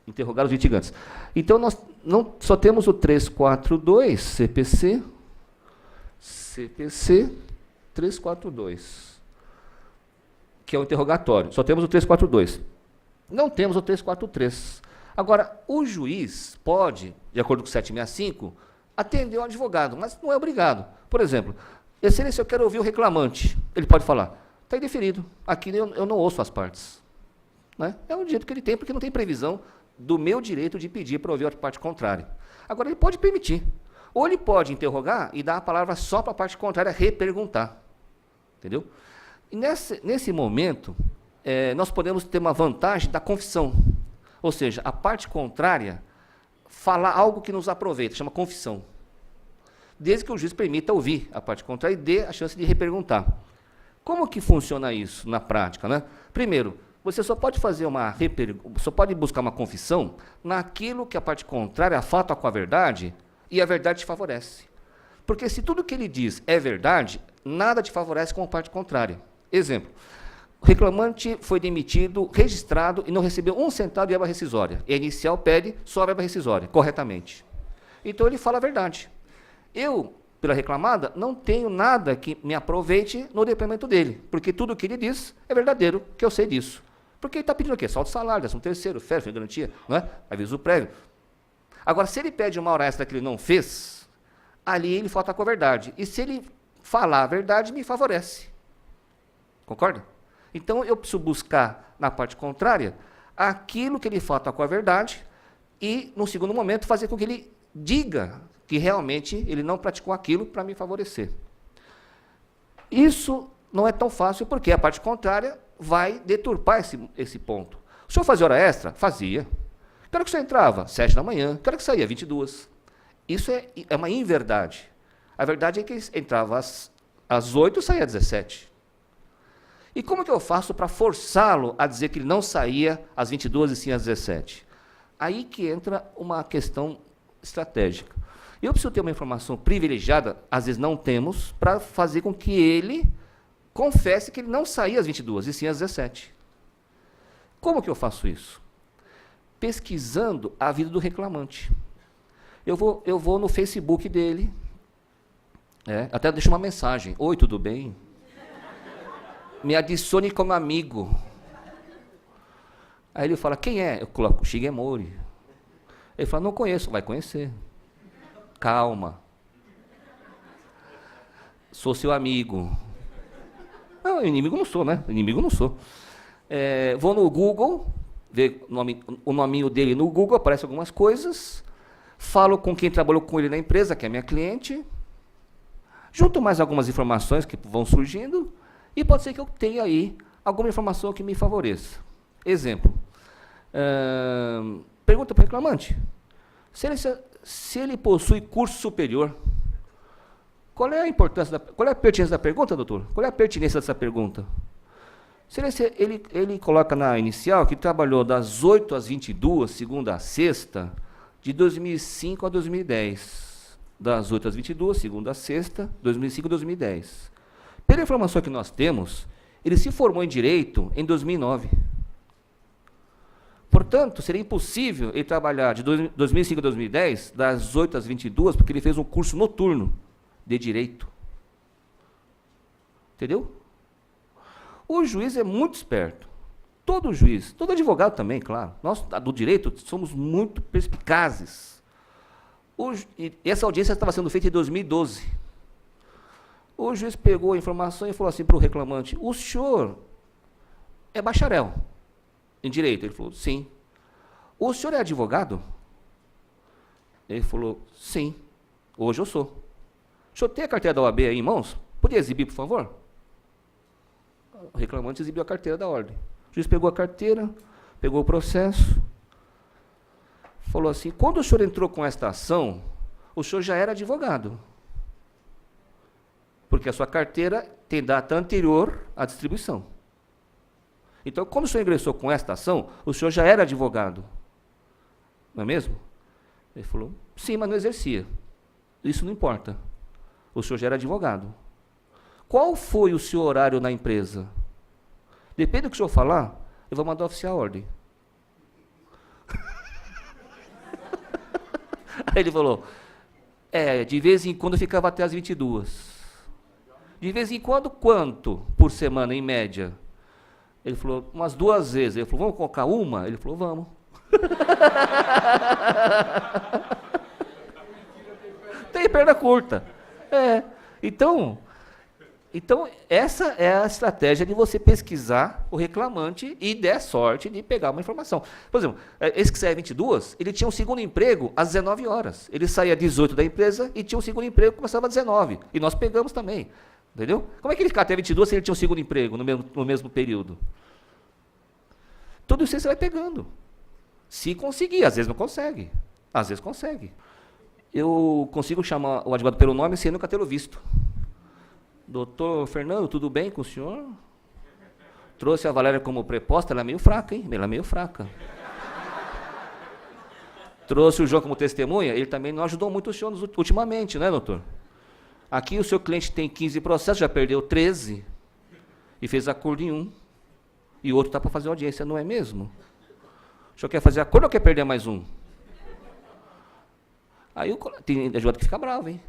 interrogar os litigantes. Então, nós só temos o 342, CPC 342, que é o interrogatório. Só temos o 342. Não temos o 343. Agora, o juiz pode, de acordo com o 765, atender o advogado, mas não é obrigado. Por exemplo, excelência, eu quero ouvir o reclamante. Ele pode falar, está indeferido, aqui eu não ouço as partes. Né? É um direito que ele tem, porque não tem previsão do meu direito de pedir para ouvir a parte contrária. Agora, ele pode permitir. Ou ele pode interrogar e dar a palavra só para a parte contrária reperguntar. Entendeu? E nesse momento, nós podemos ter uma vantagem da confissão. Ou seja, a parte contrária falar algo que nos aproveita, chama confissão. Desde que o juiz permita ouvir a parte contrária e dê a chance de reperguntar. Como que funciona isso na prática, né? Primeiro, você só pode só pode buscar uma confissão naquilo que a parte contrária afata com a verdade e a verdade te favorece. Porque se tudo que ele diz é verdade, nada te favorece com a parte contrária. Exemplo, o reclamante foi demitido, registrado e não recebeu 1 centavo de verba rescisória. E a inicial pede só a verba rescisória, corretamente. Então ele fala a verdade. Eu, pela reclamada, não tenho nada que me aproveite no depoimento dele, porque tudo o que ele diz é verdadeiro, que eu sei disso. Porque ele está pedindo o quê? Saldo de salário, 13º, férias, garantia, não é? Aviso prévio. Agora, se ele pede uma hora extra que ele não fez, ali ele falta com a verdade. E se ele falar a verdade, me favorece. Concorda? Então, eu preciso buscar, na parte contrária, aquilo que ele falta com a verdade e, no segundo momento, fazer com que ele diga que realmente ele não praticou aquilo para me favorecer. Isso não é tão fácil, porque a parte contrária vai deturpar esse ponto. O senhor fazia hora extra? Fazia. Que hora que o senhor entrava? 7 da manhã. Que hora que saía? 22. Isso é uma inverdade. A verdade é que ele entrava às 8 e saía às 17. E como que eu faço para forçá-lo a dizer que ele não saía às 22 e sim às 17? Aí que entra uma questão estratégica. Eu preciso ter uma informação privilegiada, às vezes não temos, para fazer com que ele confesse que ele não saía às 22 e sim às 17. Como que eu faço isso? Pesquisando a vida do reclamante. Eu vou no Facebook dele, até deixo uma mensagem. Oi, tudo bem? Me adicione como amigo. Aí ele fala, quem é? Eu coloco Shigemori. Ele fala, não conheço. Vai conhecer. Calma. Sou seu amigo. Não, inimigo não sou, né? Inimigo não sou. Vou no Google, ver o nominho dele no Google, aparece algumas coisas. Falo com quem trabalhou com ele na empresa, que é minha cliente. Junto mais algumas informações que vão surgindo. E pode ser que eu tenha aí alguma informação que me favoreça. Exemplo, pergunta para o reclamante, se ele possui curso superior, qual é a importância, qual é a pertinência da pergunta, doutor? Qual é a pertinência dessa pergunta? Se ele coloca na inicial que trabalhou das 8 às 22, segunda a sexta, de 2005 a 2010. Das 8 às 22, segunda a sexta, 2005 a 2010. Pela informação que nós temos, ele se formou em Direito em 2009. Portanto, seria impossível ele trabalhar de 2005 a 2010, das 8 às 22, porque ele fez um curso noturno de Direito. Entendeu? O juiz é muito esperto. Todo juiz, todo advogado também, claro. Nós, do direito, somos muito perspicazes. Essa audiência estava sendo feita em 2012. O juiz pegou a informação e falou assim para o reclamante, o senhor é bacharel em direito? Ele falou, sim. O senhor é advogado? Ele falou, sim. Hoje eu sou. O senhor tem a carteira da OAB aí em mãos? Podia exibir, por favor? O reclamante exibiu a carteira da ordem. O juiz pegou a carteira, pegou o processo, falou assim, quando o senhor entrou com esta ação, o senhor já era advogado. Porque a sua carteira tem data anterior à distribuição. Então, quando o senhor ingressou com esta ação, o senhor já era advogado. Não é mesmo? Ele falou, sim, mas não exercia. Isso não importa. O senhor já era advogado. Qual foi o seu horário na empresa? Depende do que o senhor falar, eu vou mandar oficiar a ordem. Aí ele falou, de vez em quando eu ficava até as 22. De vez em quando, quanto por semana, em média? Ele falou, umas 2 vezes. Ele falou, vamos colocar uma? Ele falou, vamos. Tem perna curta. Então, essa é a estratégia de você pesquisar o reclamante e der sorte de pegar uma informação. Por exemplo, esse que saía 22, ele tinha um segundo emprego às 19 horas. Ele saía às 18 da empresa e tinha um segundo emprego que começava às 19. E nós pegamos também. Entendeu? Como é que ele ficava até 22 se ele tinha um segundo emprego no mesmo período? Tudo isso você vai pegando. Se conseguir, às vezes não consegue. Às vezes consegue. Eu consigo chamar o advogado pelo nome sem nunca tê-lo visto. Doutor Fernando, tudo bem com o senhor? Trouxe a Valéria como preposta, ela é meio fraca, hein? Ela é meio fraca. Trouxe o João como testemunha, ele também não ajudou muito o senhor ultimamente, né, doutor? Aqui o seu cliente tem 15 processos, já perdeu 13 e fez acordo em 1. E o outro está para fazer audiência, não é mesmo? O senhor quer fazer acordo ou quer perder mais um? Aí tem advogado que fica bravo, hein?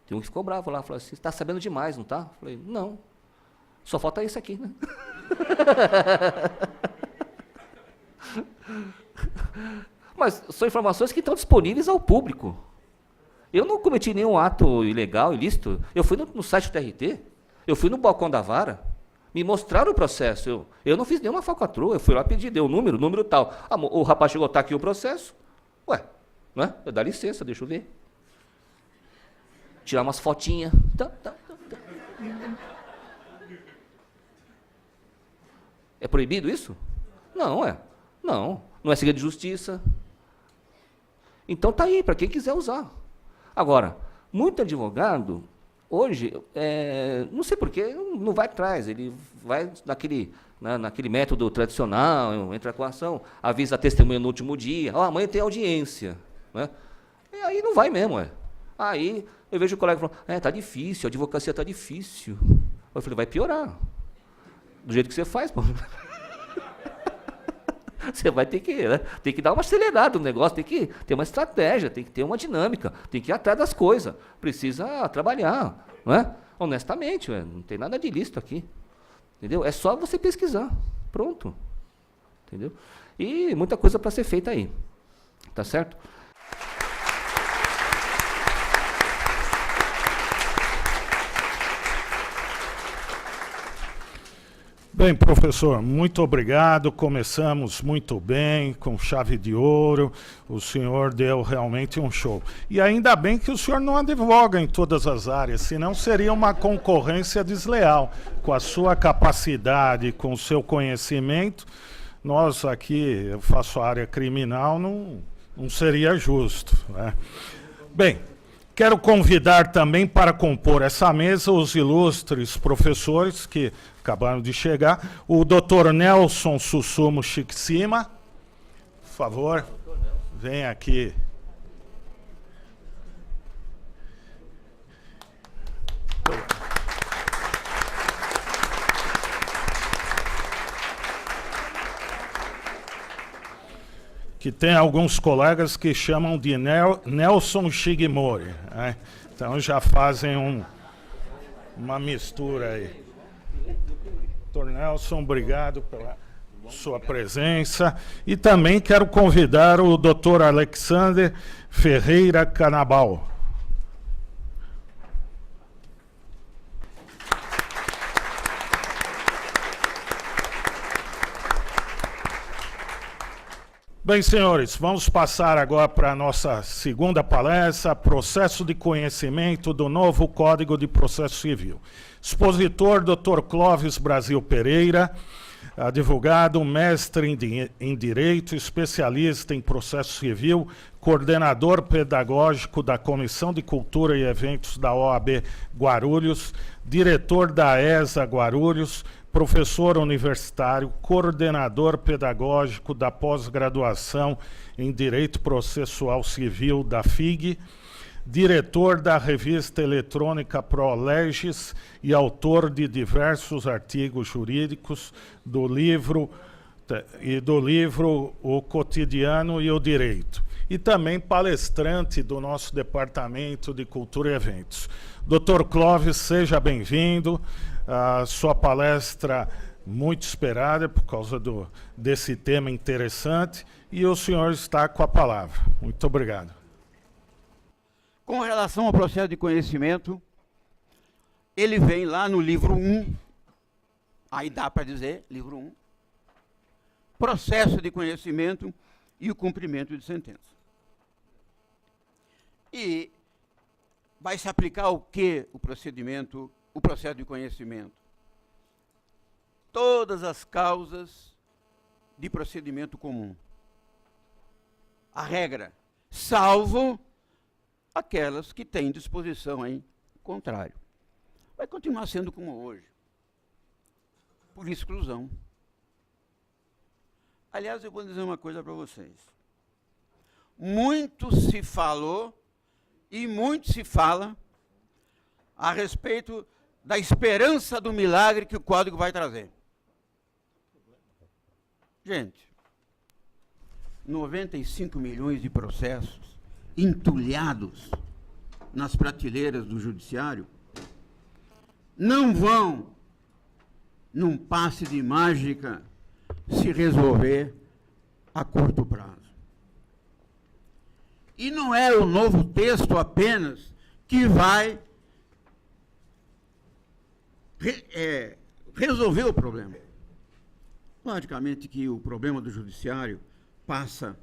Tem um que ficou bravo lá, falou assim, você está sabendo demais, não está? Falei, não, só falta isso aqui, né? Mas são informações que estão disponíveis ao público. Eu não cometi nenhum ato ilegal, ilícito. Eu fui no site do TRT, eu fui no balcão da vara, me mostraram o processo. Eu não fiz nenhuma falcatrua, eu fui lá pedir, deu o número tal. O rapaz chegou, está aqui o processo. Ué, não é? Dá licença, deixa eu ver. Tirar umas fotinhas. É proibido isso? Não, Não é segredo de justiça. Então tá aí, para quem quiser usar. Agora, muito advogado, hoje, não sei porquê, não vai atrás, ele vai naquele método tradicional, entra com a ação, avisa a testemunha no último dia, amanhã tem audiência. Né? E aí não vai mesmo. Aí eu vejo o colega falando, tá difícil, a advocacia tá difícil. Eu falei, vai piorar. Do jeito que você faz, pô. Você vai ter que dar uma acelerada no negócio, tem que ter uma estratégia, tem que ter uma dinâmica, tem que ir atrás das coisas, precisa trabalhar, não é? Honestamente, não tem nada de ilícito aqui, entendeu? É só você pesquisar, pronto, entendeu? E muita coisa para ser feita aí, tá certo? Bem, professor, muito obrigado. Começamos muito bem, com chave de ouro. O senhor deu realmente um show. E ainda bem que o senhor não advoga em todas as áreas, senão seria uma concorrência desleal. Com a sua capacidade, com o seu conhecimento, nós aqui, eu faço a área criminal, não seria justo, né? Bem, quero convidar também para compor essa mesa os ilustres professores que acabaram de chegar. O Dr. Nelson Sussumo Chiquicima, por favor, vem aqui. Que tem alguns colegas que chamam de Nelson Shigimori, né? Então já fazem uma mistura aí. Dr. Nelson, obrigado pela sua presença. E também quero convidar o Dr. Alexander Ferreira Canabal. Bem, senhores, vamos passar agora para a nossa segunda palestra, Processo de Conhecimento do Novo Código de Processo Civil. Expositor, Dr. Clóvis Brasil Pereira, advogado, mestre em Direito, especialista em Processo Civil, coordenador pedagógico da Comissão de Cultura e Eventos da OAB Guarulhos, diretor da ESA Guarulhos, professor universitário, coordenador pedagógico da pós-graduação em Direito Processual Civil da FIG, diretor da revista eletrônica ProLegis e autor de diversos artigos jurídicos do livro O Cotidiano e o Direito. E também palestrante do nosso Departamento de Cultura e Eventos. Dr. Clóvis, seja bem-vindo. A sua palestra muito esperada por causa desse tema interessante, e o senhor está com a palavra. Muito obrigado. Com relação ao processo de conhecimento, ele vem lá no livro 1, aí dá para dizer, livro 1, processo de conhecimento e o cumprimento de sentença. E vai se aplicar o que o procedimento, o processo de conhecimento? Todas as causas de procedimento comum. A regra, salvo aquelas que têm disposição em contrário. Vai continuar sendo como hoje, por exclusão. Aliás, eu vou dizer uma coisa para vocês. Muito se falou e muito se fala a respeito da esperança do milagre que o Código vai trazer. Gente, 95 milhões de processos entulhados nas prateleiras do judiciário não vão, num passe de mágica, se resolver a curto prazo. E não é o novo texto apenas que vai resolver o problema. Logicamente que o problema do judiciário passa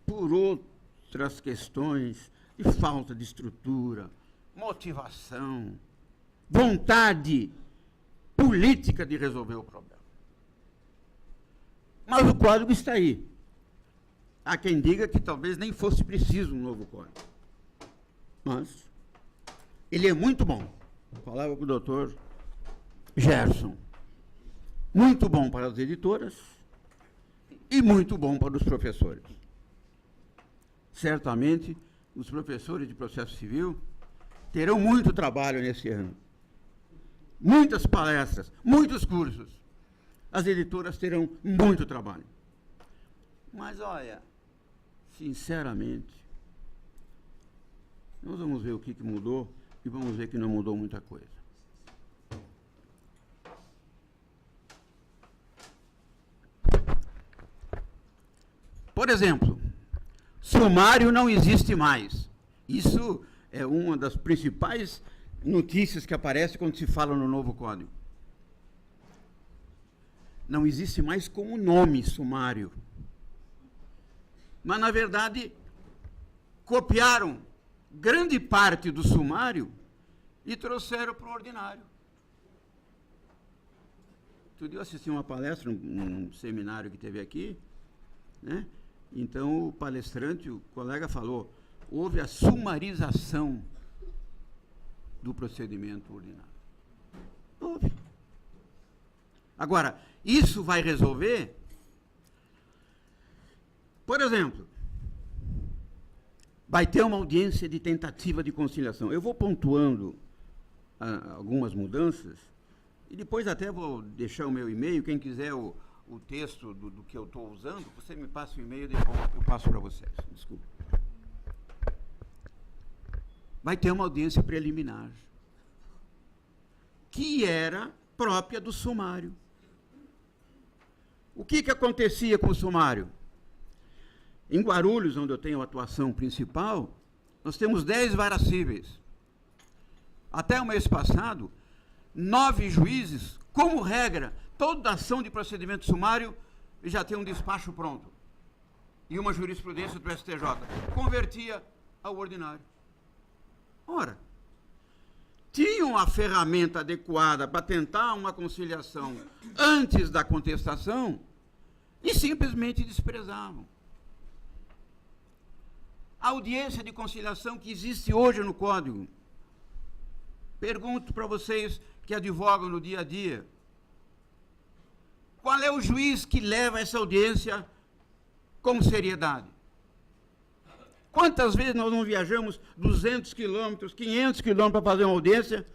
por outras questões de falta de estrutura, motivação, vontade política de resolver o problema. Mas o código está aí. Há quem diga que talvez nem fosse preciso um novo código. Mas ele é muito bom. Eu falava com o doutor Gerson. Muito bom para as editoras e muito bom para os professores. Certamente, os professores de processo civil terão muito trabalho nesse ano. Muitas palestras, muitos cursos. As editoras terão muito trabalho. Mas, olha, sinceramente, nós vamos ver o que mudou e vamos ver que não mudou muita coisa. Por exemplo, sumário não existe mais. Isso é uma das principais notícias que aparece quando se fala no novo Código. não existe mais como nome sumário. Mas, na verdade, copiaram grande parte do sumário e trouxeram para o ordinário. Outro dia eu assisti uma palestra, num seminário que teve aqui, né? Então o palestrante, o colega falou, houve a sumarização do procedimento ordinário. Houve. Agora, isso vai resolver? Por exemplo, vai ter uma audiência de tentativa de conciliação. Eu vou pontuando algumas mudanças e depois até vou deixar o meu e-mail. Quem quiser o texto do que eu estou usando, você me passa o e-mail e depois eu passo para vocês. Desculpe. Vai ter uma audiência preliminar, que era própria do sumário. O que acontecia com o sumário? Em Guarulhos, onde eu tenho a atuação principal, nós temos 10 varacíveis. Até o mês passado, 9 juízes, como regra, toda ação de procedimento sumário já tem um despacho pronto. E uma jurisprudência do STJ convertia ao ordinário. Ora, tinham a ferramenta adequada para tentar uma conciliação antes da contestação e simplesmente desprezavam. A audiência de conciliação que existe hoje no Código. Pergunto para vocês que advogam no dia a dia. Qual é o juiz que leva essa audiência com seriedade? Quantas vezes nós não viajamos 200 quilômetros, 500 quilômetros para fazer uma audiência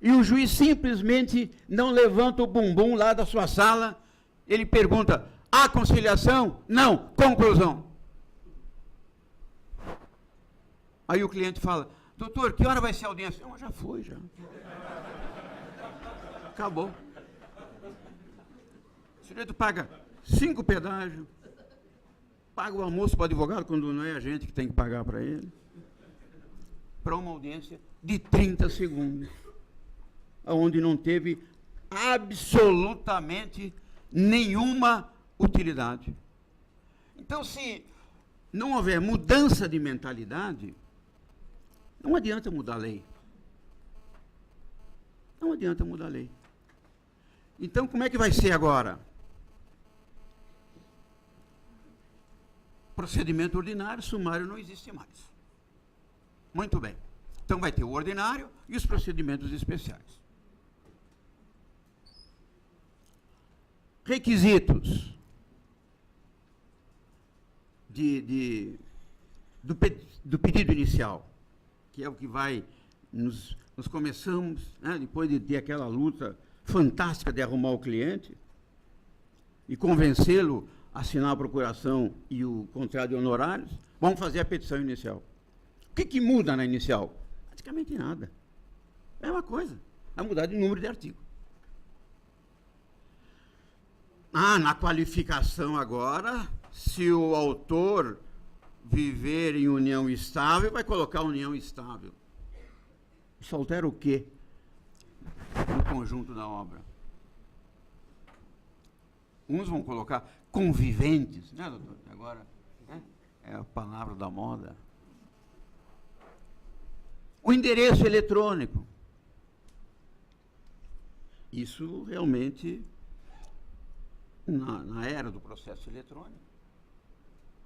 e o juiz simplesmente não levanta o bumbum lá da sua sala, ele pergunta, há conciliação? Não. Conclusão. Aí o cliente fala, doutor, que hora vai ser a audiência? Não, já foi, já. Acabou. O sujeito paga 5 pedágios, paga o almoço para o advogado, quando não é a gente que tem que pagar para ele, para uma audiência de 30 segundos, onde não teve absolutamente nenhuma utilidade. Então, se não houver mudança de mentalidade, não adianta mudar a lei. Não adianta mudar a lei. Então, como é que vai ser agora? Procedimento ordinário, sumário não existe mais. Muito bem. Então, vai ter o ordinário e os procedimentos especiais. Requisitos do pedido inicial, que é o que vai, nós começamos, né, depois de ter aquela luta fantástica de arrumar o cliente e convencê-lo a assinar a procuração e o contrato de honorários, vamos fazer a petição inicial. O que muda na inicial? Praticamente nada. É uma coisa, vai mudar de número de artigo. Na qualificação agora, se o autor viver em união estável, vai colocar união estável. Isso altera o quê no conjunto da obra? Uns vão colocar conviventes, né, doutor? Agora, né, é a palavra da moda. O endereço eletrônico. Isso realmente, na era do processo eletrônico,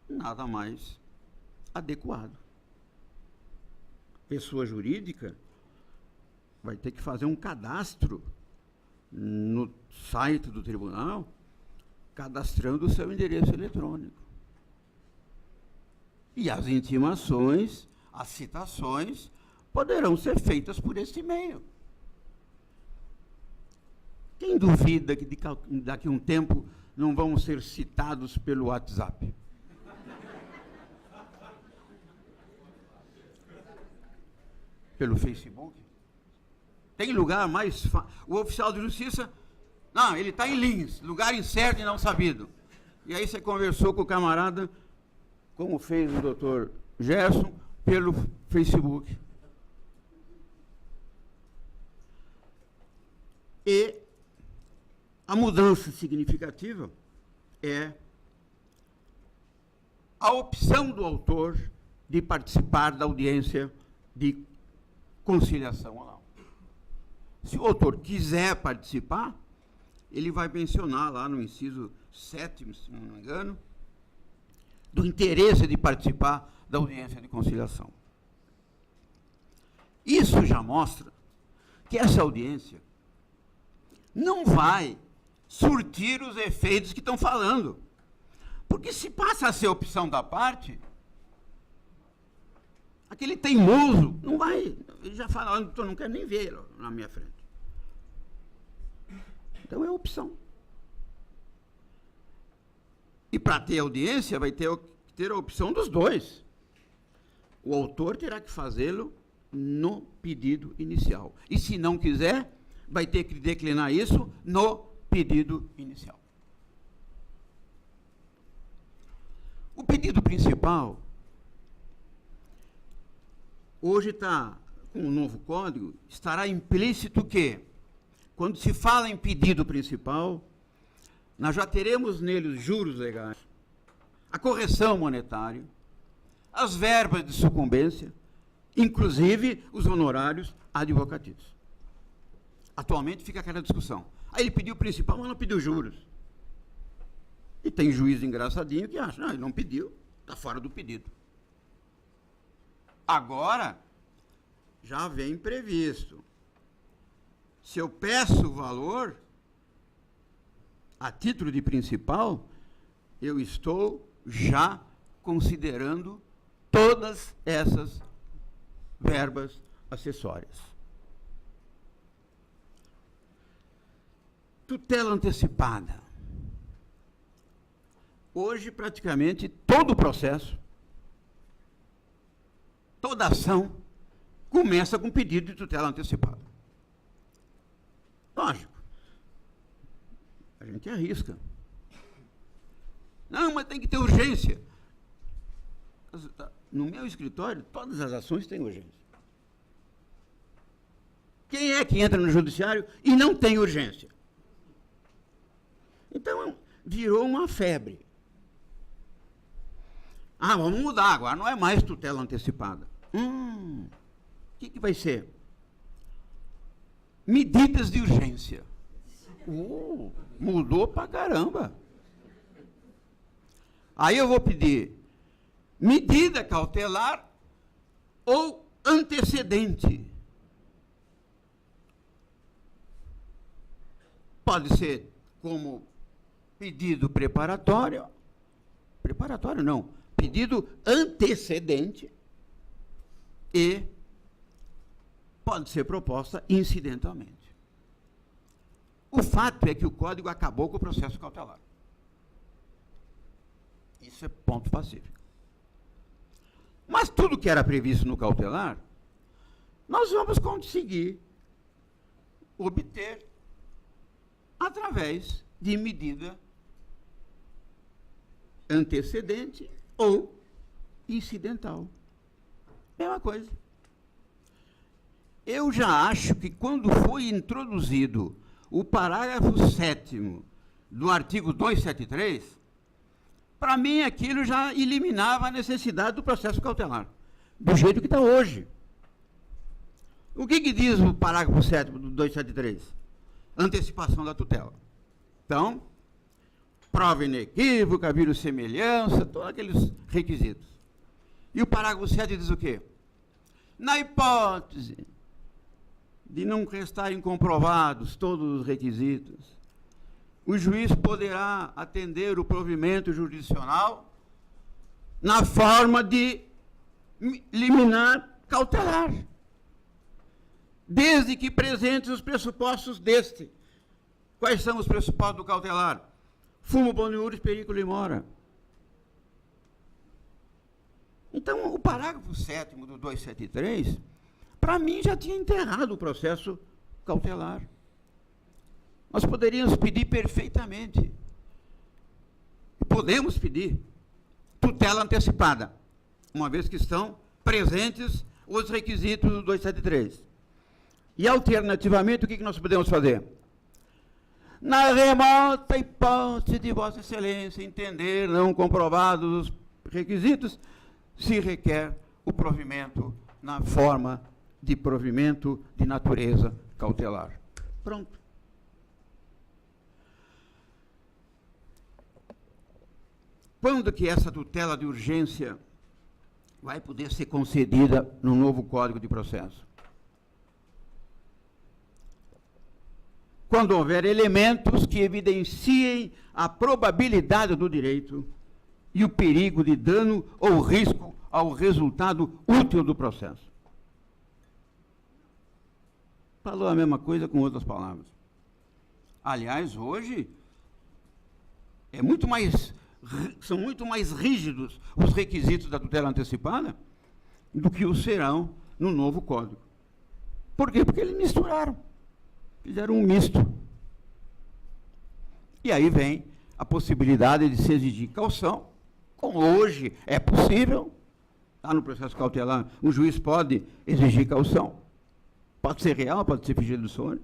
nada mais adequado. Pessoa jurídica vai ter que fazer um cadastro no site do tribunal, cadastrando o seu endereço eletrônico. E as intimações, as citações, poderão ser feitas por esse e-mail. Quem duvida que daqui a um tempo não vão ser citados pelo WhatsApp? Pelo Facebook? Tem lugar mais... O oficial de justiça... Não, ele está em Lins, lugar incerto e não sabido. E aí você conversou com o camarada, como fez o doutor Gerson, pelo Facebook. E A mudança significativa é a opção do autor de participar da audiência de conciliação oral. Se o autor quiser participar, ele vai mencionar lá no inciso 7º, se não me engano, do interesse de participar da audiência de conciliação. Isso já mostra que essa audiência não vai surtir os efeitos que estão falando. Porque se passa a ser opção da parte, aquele teimoso não vai, ele já fala, eu não quero nem ver ele na minha frente. Então é opção. E para ter audiência, vai ter a opção dos dois. O autor terá que fazê-lo no pedido inicial. E se não quiser, vai ter que declinar isso no pedido inicial. O pedido principal, hoje está, com o novo código, estará implícito que, quando se fala em pedido principal, nós já teremos nele os juros legais, a correção monetária, as verbas de sucumbência, inclusive os honorários advocatícios. Atualmente fica aquela discussão. Aí ele pediu o principal, mas não pediu juros. E tem juiz engraçadinho que acha, não, ele não pediu, está fora do pedido. Agora, já vem previsto. Se eu peço o valor, a título de principal, eu estou já considerando todas essas verbas acessórias. Tutela antecipada. Hoje, praticamente, todo o processo, toda ação, começa com pedido de tutela antecipada. Lógico. A gente arrisca. Não, mas tem que ter urgência. No meu escritório, todas as ações têm urgência. Quem é que entra no judiciário e não tem urgência? Então, virou uma febre. Ah, vamos mudar, agora não é mais tutela antecipada. O que vai ser? Medidas de urgência. Mudou pra caramba. Aí eu vou pedir medida cautelar ou antecedente. Pode ser como pedido preparatório não, pedido antecedente e pode ser proposta incidentalmente. O fato é que o Código acabou com o processo cautelar. Isso é ponto pacífico. Mas tudo que era previsto no cautelar, nós vamos conseguir obter através de medida antecedente ou incidental. Mesma coisa. Eu já acho que quando foi introduzido o parágrafo 7º do artigo 273, para mim aquilo já eliminava a necessidade do processo cautelar, do jeito que está hoje. O que diz o parágrafo 7º do 273? Antecipação da tutela. Então, prova inequívoca, verossemelhança, todos aqueles requisitos. E o parágrafo 7 diz o quê? Na hipótese de não restarem comprovados todos os requisitos, o juiz poderá atender o provimento jurisdicional na forma de liminar cautelar, desde que presentes os pressupostos deste. Quais são os pressupostos do cautelar? Fumo boniuris periculo e mora. Então, o parágrafo 7º do 273, para mim, já tinha enterrado o processo cautelar. Nós poderíamos pedir perfeitamente. Podemos pedir tutela antecipada, uma vez que estão presentes os requisitos do 273. E, alternativamente, o que nós podemos fazer? Na remota hipótese de Vossa Excelência entender não comprovados os requisitos, se requer o provimento na forma de provimento de natureza cautelar. Pronto. Quando que essa tutela de urgência vai poder ser concedida no novo Código de Processo? Quando houver elementos que evidenciem a probabilidade do direito e o perigo de dano ou risco ao resultado útil do processo. Falou a mesma coisa com outras palavras. Aliás, hoje são muito mais rígidos os requisitos da tutela antecipada do que o serão no novo Código. Por quê? Porque eles misturaram. Fizeram um misto. E aí vem a possibilidade de se exigir caução, como hoje é possível. Está no processo cautelar, o juiz pode exigir caução. Pode ser real, pode ser fidejussório.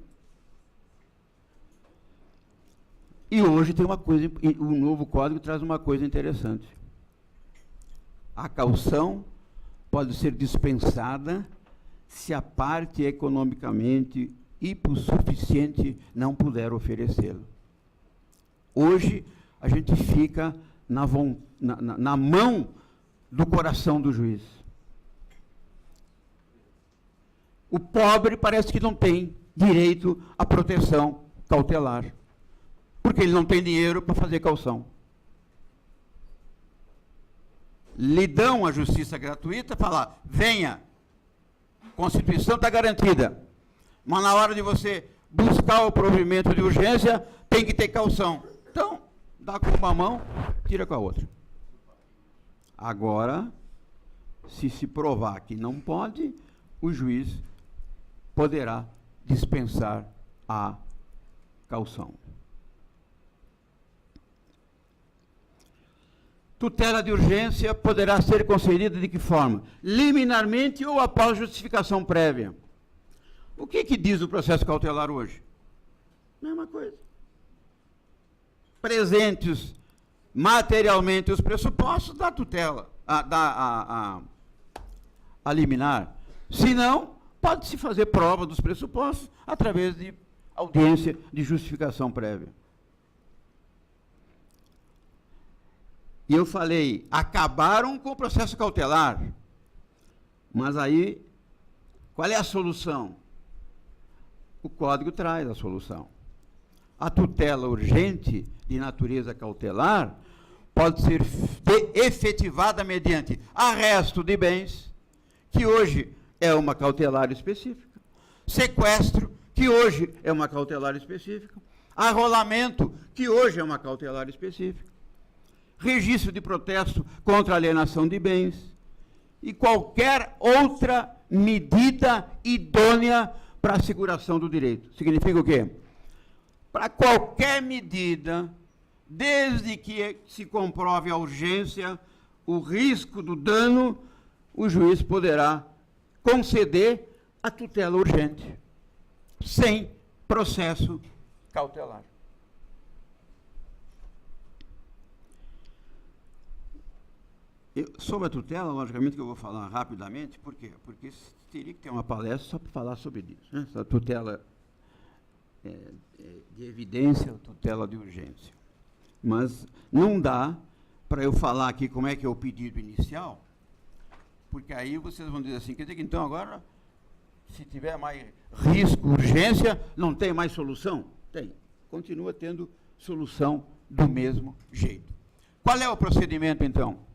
E hoje tem uma coisa, o novo código traz uma coisa interessante. A caução pode ser dispensada se a parte economicamente hipossuficiente não puder oferecê-lo. Hoje, a gente fica na mão do coração do juiz. O pobre parece que não tem direito à proteção cautelar, porque ele não tem dinheiro para fazer caução. Lhe dão a justiça gratuita, falar, venha, Constituição está garantida, mas na hora de você buscar o provimento de urgência, tem que ter caução. Então, dá com uma mão, tira com a outra. Agora, se provar que não pode, o juiz poderá dispensar a caução. Tutela de urgência poderá ser concedida de que forma? Liminarmente ou após justificação prévia. O que diz o processo cautelar hoje? Mesma coisa. Presentes materialmente os pressupostos da tutela, a liminar. Se não, pode-se fazer prova dos pressupostos através de audiência de justificação prévia. E eu falei, acabaram com o processo cautelar. Mas aí, qual é a solução? O Código traz a solução. A tutela urgente de natureza cautelar pode ser efetivada mediante arresto de bens, que hoje é uma cautelar específica, sequestro, que hoje é uma cautelar específica, arrolamento, que hoje é uma cautelar específica, registro de protesto contra a alienação de bens e qualquer outra medida idônea para a asseguração do direito. Significa o quê? Para qualquer medida, desde que se comprove a urgência, o risco do dano, o juiz poderá conceder a tutela urgente, sem processo cautelar. Sobre a tutela, logicamente que eu vou falar rapidamente, por quê? Porque teria que ter uma palestra só para falar sobre isso, né? Essa tutela de evidência, tutela de urgência. Mas não dá para eu falar aqui como é que é o pedido inicial, porque aí vocês vão dizer assim, quer dizer que então agora, se tiver mais risco, urgência, não tem mais solução? Tem. Continua tendo solução do mesmo jeito. Qual é o procedimento, então?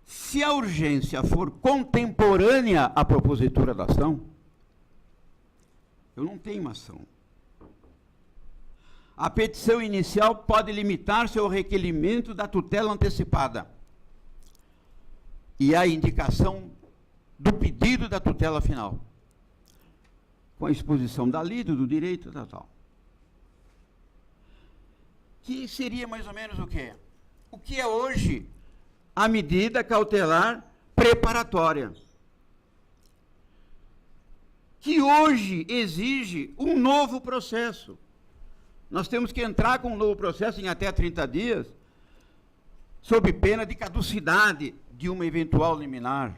Se a urgência for contemporânea à propositura da ação, eu não tenho uma ação. A petição inicial pode limitar-se ao requerimento da tutela antecipada e à indicação do pedido da tutela final, com a exposição da lida, do direito, tal. Que seria mais ou menos o quê? O que é hoje a medida cautelar preparatória. que hoje exige um novo processo. Nós temos que entrar com um novo processo em até 30 dias, sob pena de caducidade de uma eventual liminar.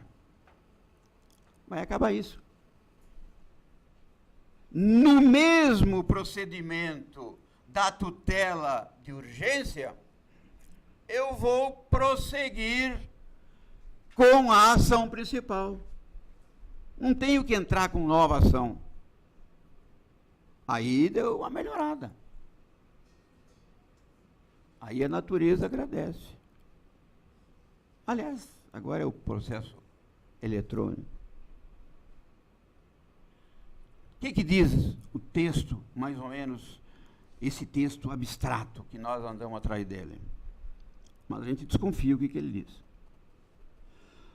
Vai acabar isso. No mesmo procedimento da tutela de urgência, eu vou prosseguir com a ação principal. Não tenho que entrar com nova ação. Aí deu uma melhorada. Aí a natureza agradece. Aliás, agora é o processo eletrônico. O que diz o texto, mais ou menos, esse texto abstrato que nós andamos atrás dele? Mas a gente desconfia o que ele diz.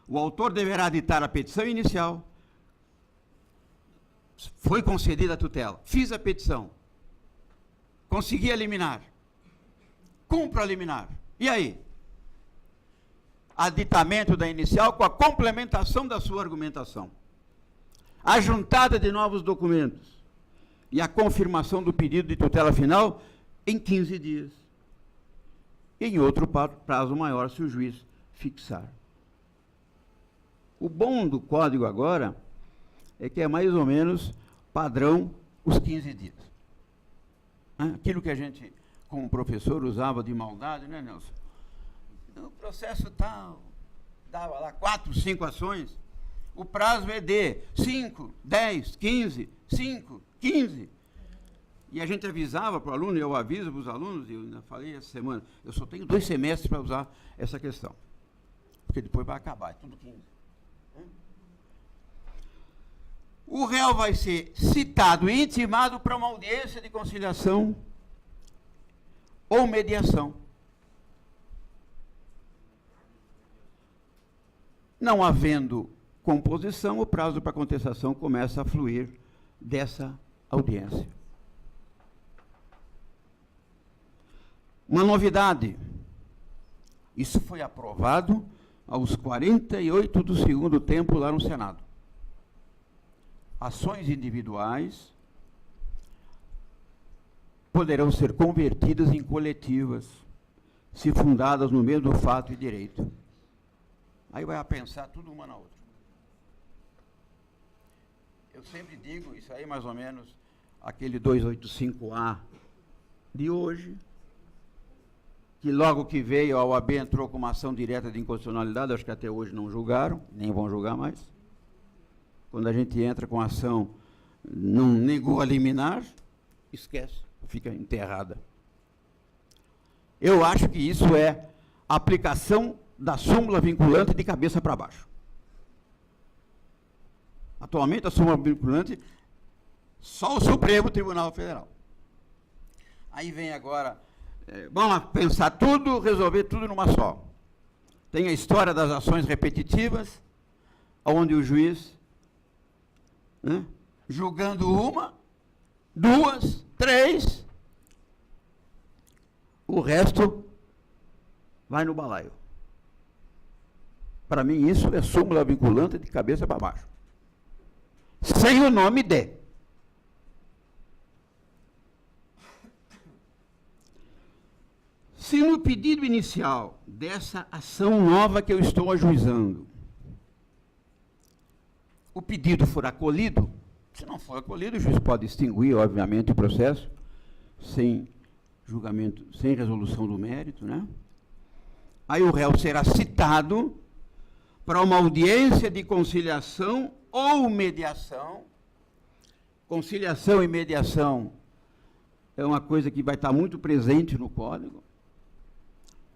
O autor deverá ditar a petição inicial. Foi concedida a tutela. Fiz a petição. Consegui a liminar. Cumpro a liminar. E aí? Aditamento da inicial com a complementação da sua argumentação. A juntada de novos documentos. E a confirmação do pedido de tutela final em 15 dias. Em outro prazo maior, se o juiz fixar. O bom do código agora é que é mais ou menos padrão os 15 dias. Aquilo que a gente, como professor, usava de maldade, né, Nelson? O processo tal, dava lá 4, 5 ações, o prazo é de 5, 10, 15, 5, 15. E a gente avisava para o aluno, eu aviso para os alunos, eu ainda falei essa semana, eu só tenho 2 semestres para usar essa questão. Porque depois vai acabar, é tudo 15. O réu vai ser citado e intimado para uma audiência de conciliação ou mediação. Não havendo composição, o prazo para contestação começa a fluir dessa audiência. Uma novidade. Isso foi aprovado aos 48 do segundo tempo lá no Senado. Ações individuais poderão ser convertidas em coletivas, se fundadas no mesmo fato e direito. Aí vai a pensar tudo uma na outra. Eu sempre digo, isso aí mais ou menos, aquele 285A de hoje, que logo que veio a OAB entrou com uma ação direta de inconstitucionalidade, acho que até hoje não julgaram, nem vão julgar mais. Quando a gente entra com ação, não negou a liminar, esquece, fica enterrada. Eu acho que isso é aplicação da súmula vinculante de cabeça para baixo. Atualmente a súmula vinculante, só o Supremo Tribunal Federal. Aí vem agora, vamos pensar tudo, resolver tudo numa só. Tem a história das ações repetitivas, onde o juiz, julgando 1, 2, 3, o resto vai no balaio. Para mim, isso é súmula vinculante de cabeça para baixo. Sem o nome de. Se no pedido inicial dessa ação nova que eu estou ajuizando, o pedido for acolhido, se não for acolhido, o juiz pode extinguir, obviamente, o processo, sem julgamento, sem resolução do mérito, né? Aí o réu será citado para uma audiência de conciliação ou mediação. Conciliação e mediação é uma coisa que vai estar muito presente no Código.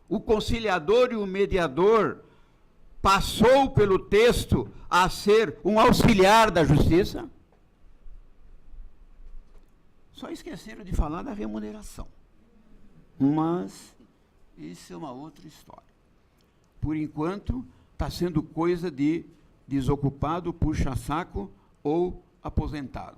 O conciliador e o mediador passou pelo texto a ser um auxiliar da justiça. Só esqueceram de falar da remuneração. Mas isso é uma outra história. Por enquanto, está sendo coisa de desocupado, puxa-saco ou aposentado.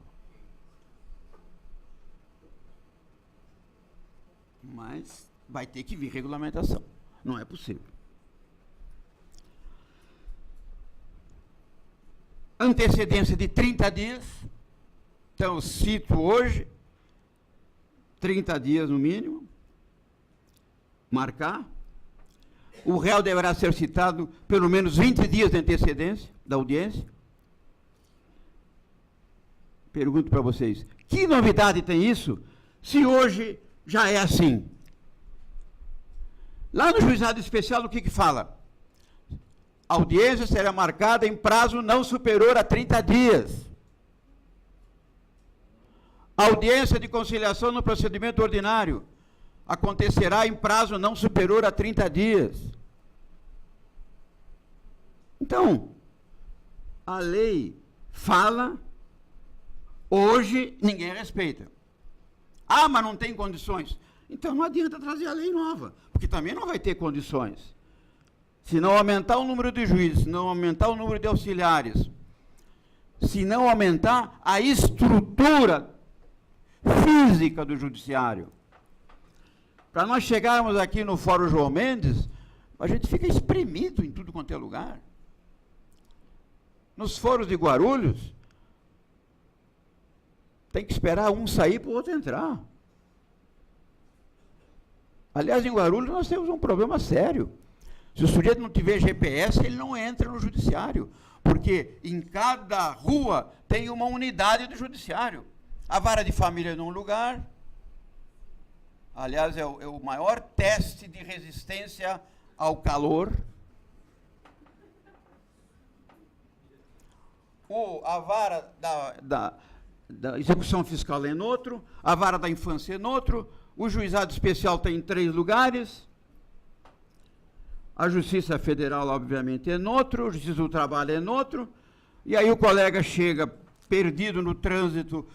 Mas vai ter que vir regulamentação. Não é possível. Antecedência de 30 dias, Então, cito hoje, 30 dias no mínimo, marcar. O réu deverá ser citado pelo menos 20 dias de antecedência da audiência. Pergunto para vocês, que novidade tem isso, se hoje já é assim? Lá no juizado especial, o que fala? A audiência será marcada em prazo não superior a 30 dias. A audiência de conciliação no procedimento ordinário acontecerá em prazo não superior a 30 dias. Então, a lei fala, hoje ninguém respeita. Ah, mas não tem condições. Então não adianta trazer a lei nova, porque também não vai ter condições. Se não aumentar o número de juízes, se não aumentar o número de auxiliares, se não aumentar a estrutura física do judiciário. Para nós chegarmos aqui no Fórum João Mendes, a gente fica espremido em tudo quanto é lugar. Nos fóruns de Guarulhos, tem que esperar um sair para o outro entrar. Aliás, em Guarulhos nós temos um problema sério. Se o sujeito não tiver GPS, ele não entra no judiciário, porque em cada rua tem uma unidade do judiciário. A vara de família num lugar, aliás, é o maior teste de resistência ao calor. A vara da execução fiscal é noutro, a vara da infância é noutro, o juizado especial tem 3 lugares, a Justiça Federal, obviamente, é noutro, a Justiça do Trabalho é noutro, e aí o colega chega perdido no trânsito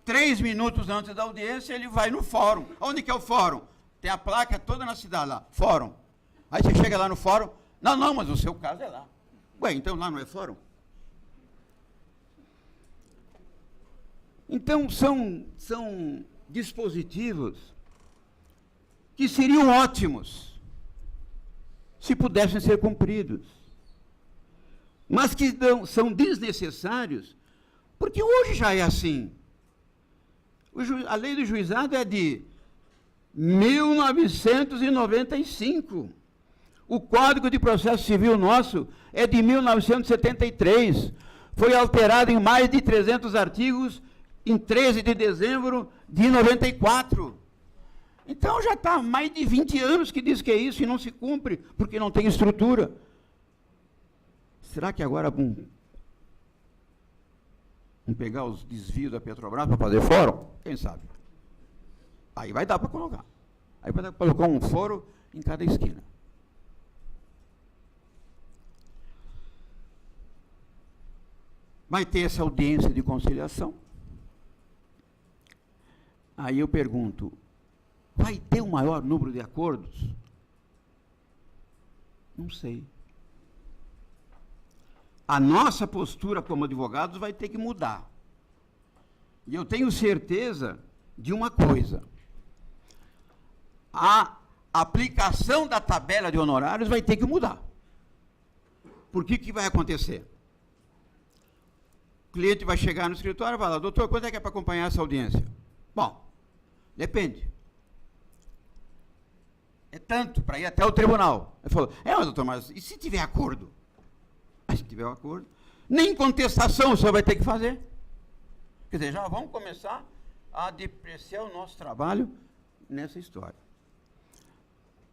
3 minutos antes da audiência, ele vai no fórum. Onde que é o fórum? Tem a placa toda na cidade lá, fórum. Aí você chega lá no fórum, não, mas o seu caso é lá. Ué, então lá não é fórum? Então, são dispositivos que seriam ótimos se pudessem ser cumpridos, mas que são desnecessários, porque hoje já é assim. A lei do juizado é de 1995. O Código de Processo Civil nosso é de 1973. Foi alterado em mais de 300 artigos em 13 de dezembro de 94. Então já está há mais de 20 anos que diz que é isso e não se cumpre, porque não tem estrutura. Será que agora vão pegar os desvios da Petrobras para fazer fórum? Quem sabe? Aí vai dar para colocar. Aí vai dar para colocar um fórum em cada esquina. Vai ter essa audiência de conciliação. Aí eu pergunto, vai ter um maior número de acordos? Não sei. A nossa postura como advogados vai ter que mudar. E eu tenho certeza de uma coisa. A aplicação da tabela de honorários vai ter que mudar. Por que vai acontecer? O cliente vai chegar no escritório e vai falar, doutor, quanto é que é para acompanhar essa audiência? Bom, depende. É tanto para ir até o tribunal. Ele falou, mas doutor, mas e se tiver acordo? Mas se tiver um acordo, nem contestação o senhor vai ter que fazer. Quer dizer, já vamos começar a depreciar o nosso trabalho nessa história.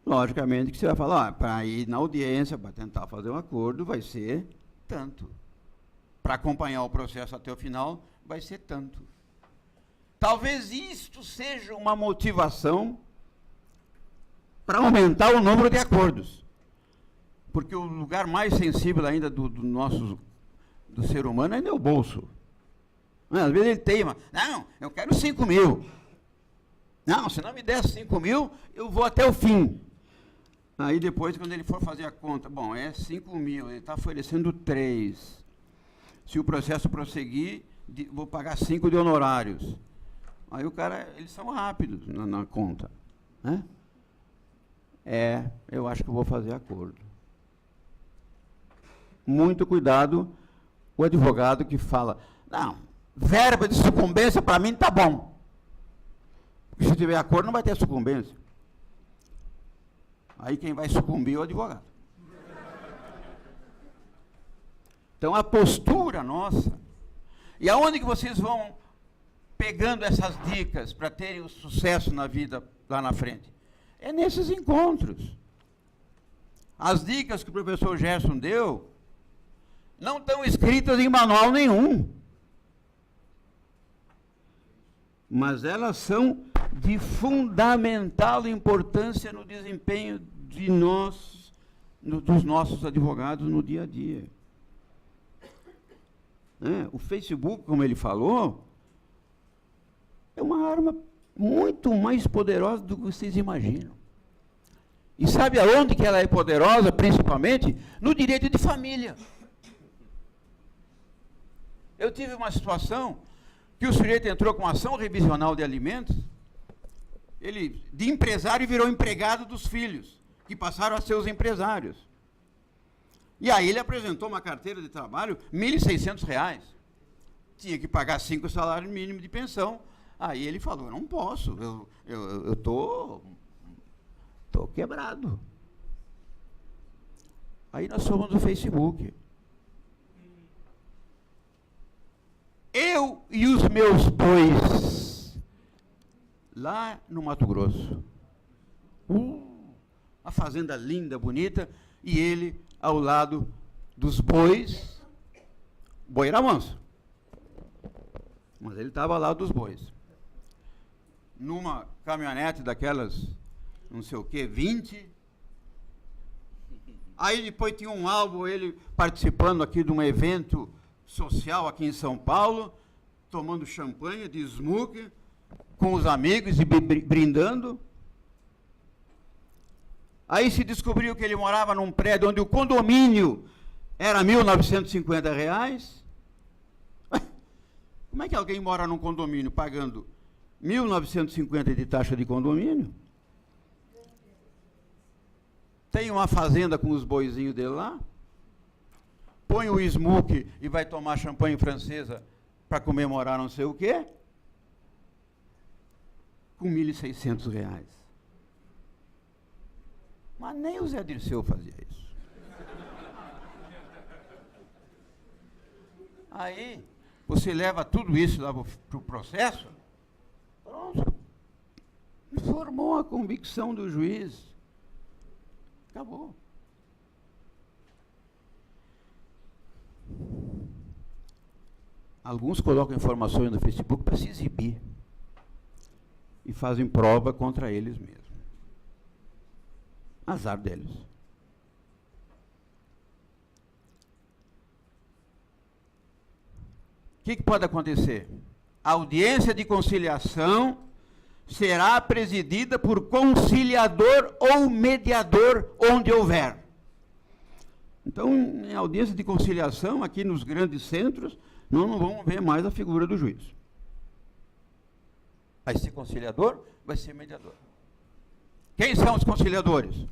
Logicamente que você vai falar, para ir na audiência, para tentar fazer um acordo, vai ser tanto. Para acompanhar o processo até o final, vai ser tanto. Talvez isto seja uma motivação para aumentar o número de acordos. Porque o lugar mais sensível ainda do ser humano ainda é o bolso. Às vezes ele teima, não, eu quero 5 mil. Não, se não me der 5 mil, eu vou até o fim. Aí depois, quando ele for fazer a conta, bom, é 5 mil, ele está oferecendo 3. Se o processo prosseguir, vou pagar 5 de honorários. Aí o cara, eles são rápidos na conta. Né? Eu acho que eu vou fazer acordo. Muito cuidado o advogado que fala, não, verba de sucumbência, para mim, tá bom. Porque se tiver acordo, não vai ter sucumbência. Aí quem vai sucumbir é o advogado. Então, a postura nossa, e aonde que vocês vão pegando essas dicas para terem o sucesso na vida lá na frente? É nesses encontros. As dicas que o professor Gerson deu não estão escritas em manual nenhum. Mas elas são de fundamental importância no desempenho de nós, dos nossos advogados no dia a dia. O Facebook, como ele falou, é uma arma muito mais poderosa do que vocês imaginam. E sabe aonde que ela é poderosa, principalmente? No direito de família. Eu tive uma situação que o sujeito entrou com ação revisional de alimentos, ele, de empresário, virou empregado dos filhos, que passaram a ser os empresários. E aí ele apresentou uma carteira de trabalho, R$ 1.600. Tinha que pagar 5 salários mínimos de pensão. Aí ele falou, não posso, eu tô quebrado. Aí nós fomos no Facebook. Eu e os meus bois, lá no Mato Grosso. Uma fazenda linda, bonita, e ele ao lado dos bois. O boi era manso, mas ele estava ao lado dos bois. Numa caminhonete daquelas, não sei o que, 20. Aí depois tinha um álbum, ele participando aqui de um evento social aqui em São Paulo, tomando champanhe de smoke, com os amigos e brindando. Aí se descobriu que ele morava num prédio onde o condomínio era R$ 1.950. Como é que alguém mora num condomínio pagando R$ 1.950 de taxa de condomínio? Tem uma fazenda com os boizinhos dele lá, põe o smoke e vai tomar champanhe francesa para comemorar não sei o quê, com R$ 1.600. Mas nem o Zé Dirceu fazia isso. Aí, você leva tudo isso lá para o processo, pronto. Formou a convicção do juiz. Acabou. Alguns colocam informações no Facebook para se exibir. E fazem prova contra eles mesmos. Azar deles. O que pode acontecer? A audiência de conciliação será presidida por conciliador ou mediador, onde houver. Então, em audiência de conciliação, aqui nos grandes centros, nós não vamos ver mais a figura do juiz. Vai ser conciliador, vai ser mediador. Quem são os conciliadores?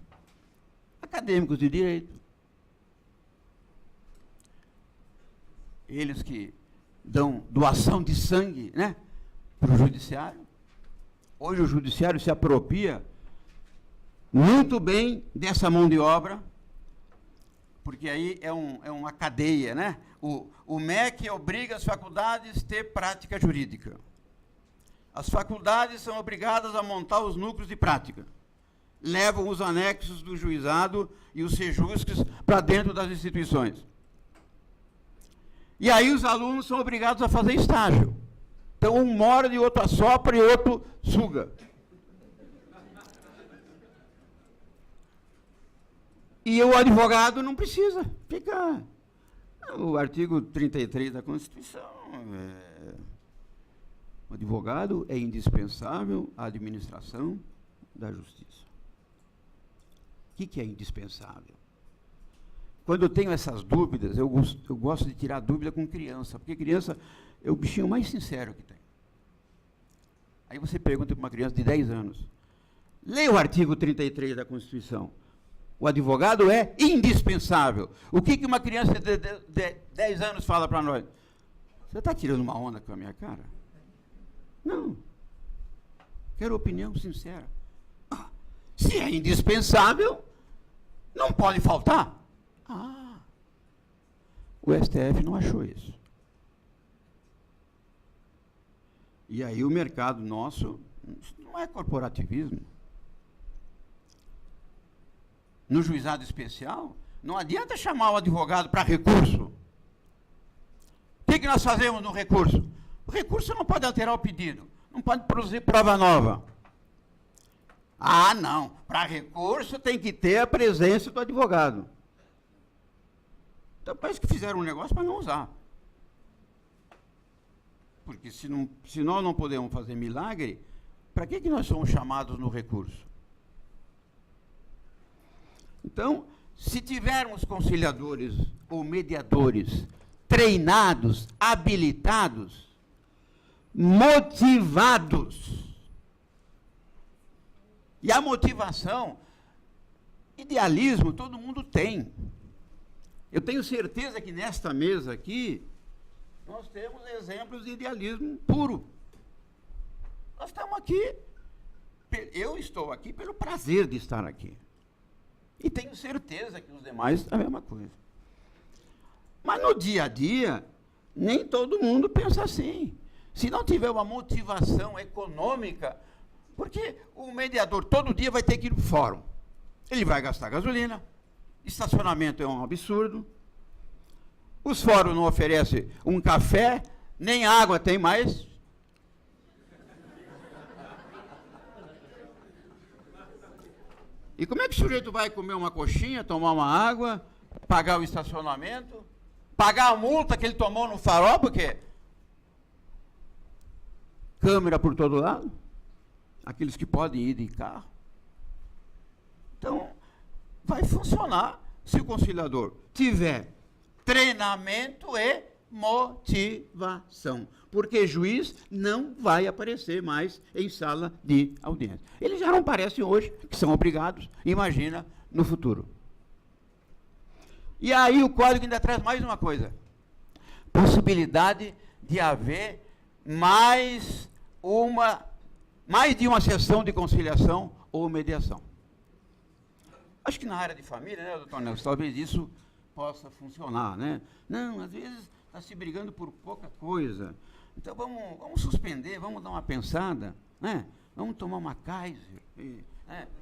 Acadêmicos de direito. Eles que dão doação de sangue, né, para o judiciário. Hoje o judiciário se apropria muito bem dessa mão de obra, porque aí é uma cadeia, né? O MEC obriga as faculdades a ter prática jurídica. As faculdades são obrigadas a montar os núcleos de prática. Levam os anexos do juizado e os sejusques para dentro das instituições. E aí os alunos são obrigados a fazer estágio. Então, um mora e outro assopra e outro suga. E o advogado não precisa ficar. O artigo 33 da Constituição. O advogado é indispensável à administração da justiça. O que é indispensável? Quando eu tenho essas dúvidas, eu gosto de tirar dúvida com criança, porque criança é o bichinho mais sincero que tem. Aí você pergunta para uma criança de 10 anos, leia o artigo 33 da Constituição. O advogado é indispensável. O que uma criança de 10 anos fala para nós? Você está tirando uma onda com a minha cara? Não. Quero opinião sincera. Se é indispensável, não pode faltar. O STF não achou isso. E aí o mercado nosso não é corporativismo. No juizado especial, não adianta chamar o advogado para recurso. O que nós fazemos no recurso? O recurso não pode alterar o pedido, não pode produzir prova nova. Não. Para recurso tem que ter a presença do advogado. Então parece que fizeram um negócio para não usar. Porque se nós não podemos fazer milagre, para que nós somos chamados no recurso? Então, se tivermos conciliadores ou mediadores treinados, habilitados, motivados, e a motivação, idealismo, todo mundo tem. Eu tenho certeza que nesta mesa aqui, nós temos exemplos de idealismo puro. Nós estamos aqui, eu estou aqui pelo prazer de estar aqui. E tenho certeza que os demais a mesma coisa. Mas no dia a dia, nem todo mundo pensa assim. Se não tiver uma motivação econômica, porque o mediador todo dia vai ter que ir para o fórum. Ele vai gastar gasolina, estacionamento é um absurdo, os fóruns não oferecem um café, nem água tem mais. E como é que o sujeito vai comer uma coxinha, tomar uma água, pagar o estacionamento, pagar a multa que ele tomou no farol, porque câmera por todo lado, aqueles que podem ir de carro. Então, vai funcionar se o conciliador tiver treinamento e motivação. Porque juiz não vai aparecer mais em sala de audiência. Eles já não parecem hoje, que são obrigados, imagina no futuro. E aí o código ainda traz mais uma coisa. Possibilidade de haver mais de uma sessão de conciliação ou mediação. Acho que na área de família, né, doutor Nelson, talvez isso possa funcionar, né? Não, às vezes está se brigando por pouca coisa. Então vamos suspender, vamos dar uma pensada, né? Vamos tomar uma Kaiser.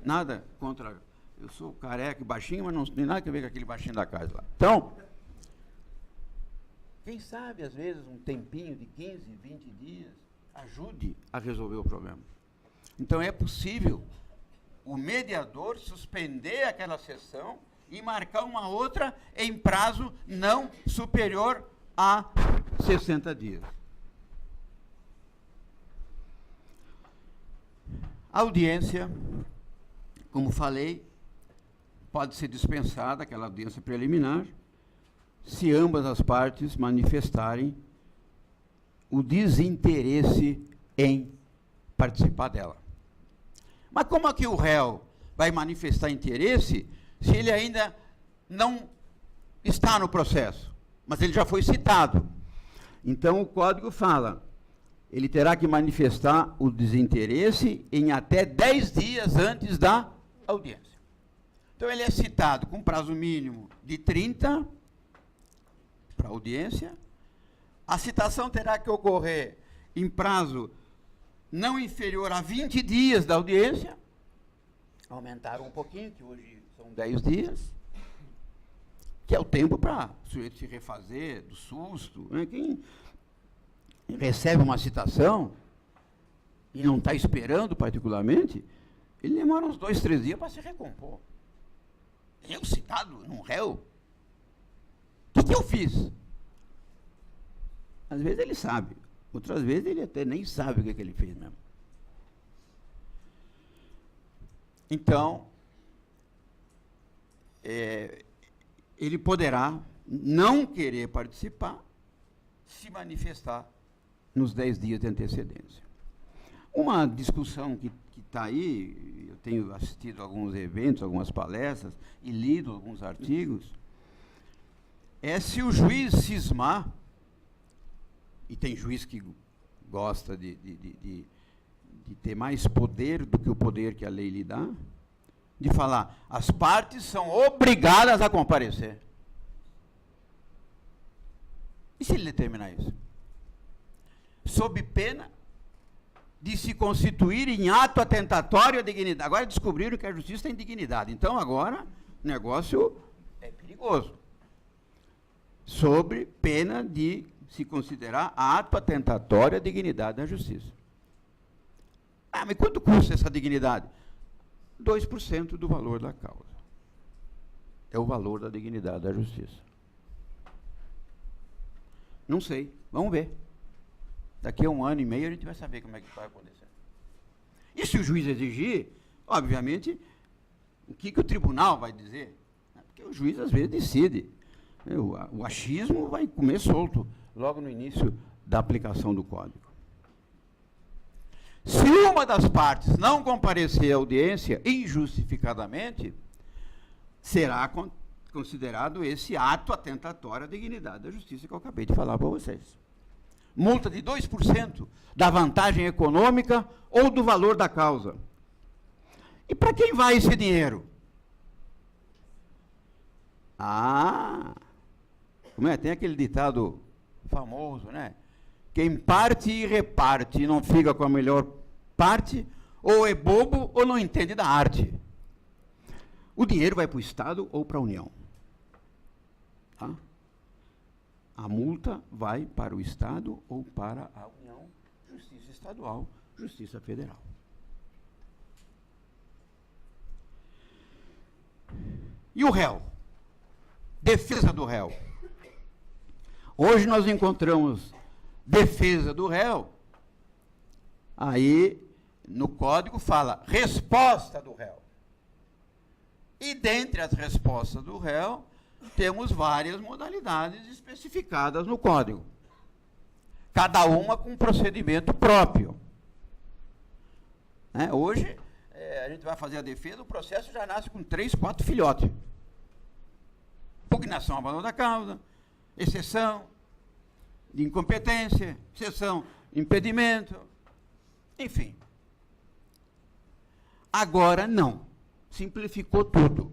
Nada contra... Eu sou careca e baixinho, mas não tem nada a ver com aquele baixinho da casa lá. Então, quem sabe, às vezes, um tempinho de 15, 20 dias ajude a resolver o problema. Então, é possível o mediador suspender aquela sessão e marcar uma outra em prazo não superior a 60 dias. A audiência, como falei, pode ser dispensada, aquela audiência preliminar, se ambas as partes manifestarem o desinteresse em participar dela. Mas como é que o réu vai manifestar interesse se ele ainda não está no processo? Mas ele já foi citado. Então, o código fala, ele terá que manifestar o desinteresse em até 10 dias antes da audiência. Então, ele é citado com prazo mínimo de 30 para audiência. A citação terá que ocorrer em prazo não inferior a 20 dias da audiência. Aumentaram um pouquinho, que hoje são 10 dias. Que é o tempo para o sujeito se refazer do susto. Né? Quem recebe uma citação e não está esperando particularmente, ele demora uns 2, 3 dias para se recompor. Eu citado num réu? O que eu fiz? Às vezes ele sabe, outras vezes ele até nem sabe o que ele fez mesmo. Então, ele poderá não querer participar, se manifestar nos 10 dias de antecedência. Uma discussão que está aí, eu tenho assistido a alguns eventos, algumas palestras, e lido alguns artigos, é se o juiz cismar e tem juiz que gosta de ter mais poder do que o poder que a lei lhe dá, de falar, as partes são obrigadas a comparecer. E se ele determinar isso? Sob pena de se constituir em ato atentatório à dignidade. Agora descobriram que a justiça tem dignidade. Então agora o negócio é perigoso. Sob pena de se considerar ato atentatório à dignidade da justiça. Ah, mas quanto custa essa dignidade? 2% do valor da causa. É o valor da dignidade da justiça. Não sei, vamos ver. Daqui a 1 ano e meio a gente vai saber como é que vai acontecer. E se o juiz exigir, obviamente, o que o tribunal vai dizer? Porque o juiz às vezes decide. O achismo vai comer solto logo no início da aplicação do código. Se uma das partes não comparecer à audiência injustificadamente, será considerado esse ato atentatório à dignidade da justiça que eu acabei de falar para vocês. Multa de 2% da vantagem econômica ou do valor da causa. E para quem vai esse dinheiro? Como é? Tem aquele ditado famoso, né? Quem parte e reparte e não fica com a melhor parte, ou é bobo ou não entende da arte. O dinheiro vai para o Estado ou para a União. Tá? A multa vai para o Estado ou para a União, Justiça Estadual, Justiça Federal. E o réu? Defesa do réu. Hoje nós encontramos defesa do réu, aí no código fala resposta do réu. E dentre as respostas do réu, temos várias modalidades especificadas no código. Cada uma com um procedimento próprio. Hoje, a gente vai fazer a defesa, o processo já nasce com 3, 4 filhotes. Impugnação ao valor da causa, exceção de incompetência, exceção de impedimento, enfim. Agora não. Simplificou tudo.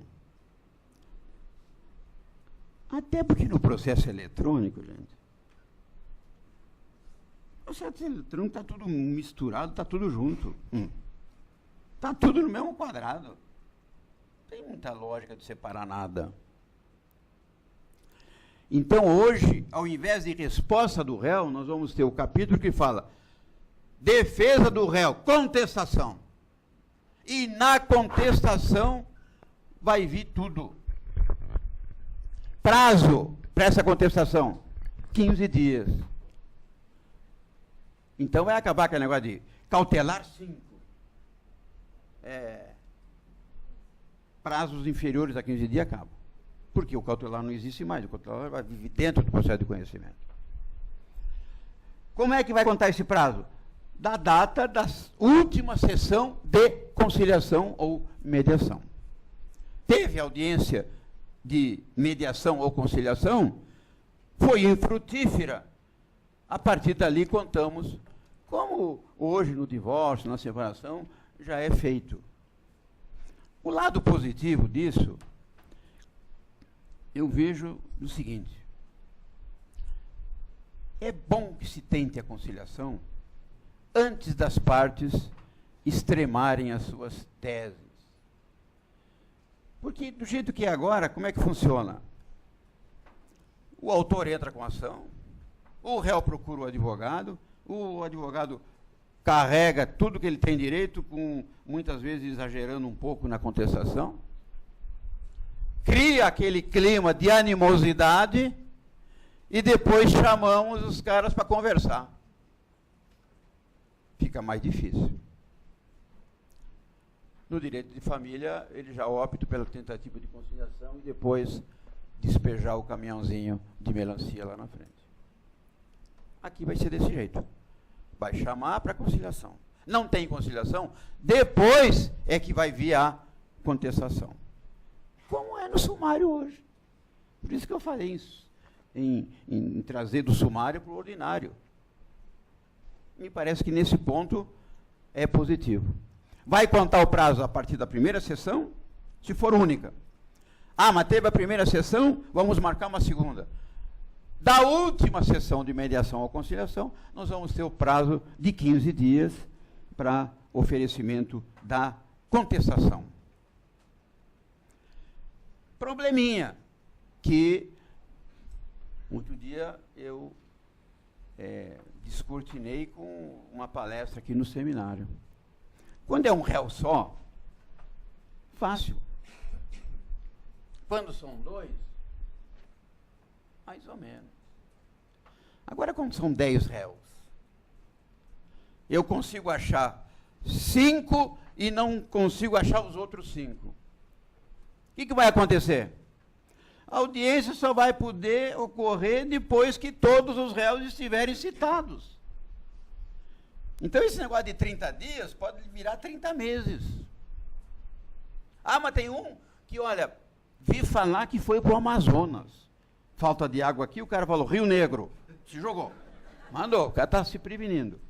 Até porque no processo eletrônico, gente, o processo eletrônico está tudo misturado, está tudo junto. Está tudo no mesmo quadrado. Não tem muita lógica de separar nada. Então, hoje, ao invés de resposta do réu, nós vamos ter o capítulo que fala defesa do réu, contestação. E na contestação vai vir tudo. Prazo para essa contestação, 15 dias. Então vai acabar aquele negócio de cautelar 5. Prazos inferiores a 15 dias acabam. Porque o cautelar não existe mais, o cautelar vai viver dentro do processo de conhecimento. Como é que vai contar esse prazo? Da data da última sessão de conciliação ou mediação. Teve audiência de mediação ou conciliação, foi infrutífera. A partir dali contamos, como hoje no divórcio, na separação, já é feito. O lado positivo disso, eu vejo o seguinte: é bom que se tente a conciliação antes das partes extremarem as suas teses. Porque do jeito que é agora, como é que funciona? O autor entra com a ação, o réu procura o advogado carrega tudo que ele tem direito, muitas vezes exagerando um pouco na contestação, cria aquele clima de animosidade e depois chamamos os caras para conversar. Fica mais difícil. No direito de família, ele já opta pela tentativa de conciliação e depois despejar o caminhãozinho de melancia lá na frente. Aqui vai ser desse jeito. Vai chamar para conciliação. Não tem conciliação, depois é que vai vir a contestação. Como é no sumário hoje. Por isso que eu falei isso, em trazer do sumário para o ordinário. Me parece que nesse ponto é positivo. Vai contar o prazo a partir da primeira sessão, se for única. Ah, mas teve a primeira sessão, vamos marcar uma segunda. Da última sessão de mediação ou conciliação, nós vamos ter o prazo de 15 dias para oferecimento da contestação. Probleminha, que outro dia eu descortinei com uma palestra aqui no seminário. Quando é um réu só, fácil. Quando são dois, mais ou menos. Agora, quando são 10 réus, eu consigo achar 5 e não consigo achar os outros 5. O que vai acontecer? A audiência só vai poder ocorrer depois que todos os réus estiverem citados. Então, esse negócio de 30 dias pode virar 30 meses. Ah, mas tem um que, olha, vi falar que foi para o Amazonas. Falta de água aqui, o cara falou, Rio Negro. Se jogou. Mandou, o cara está se prevenindo.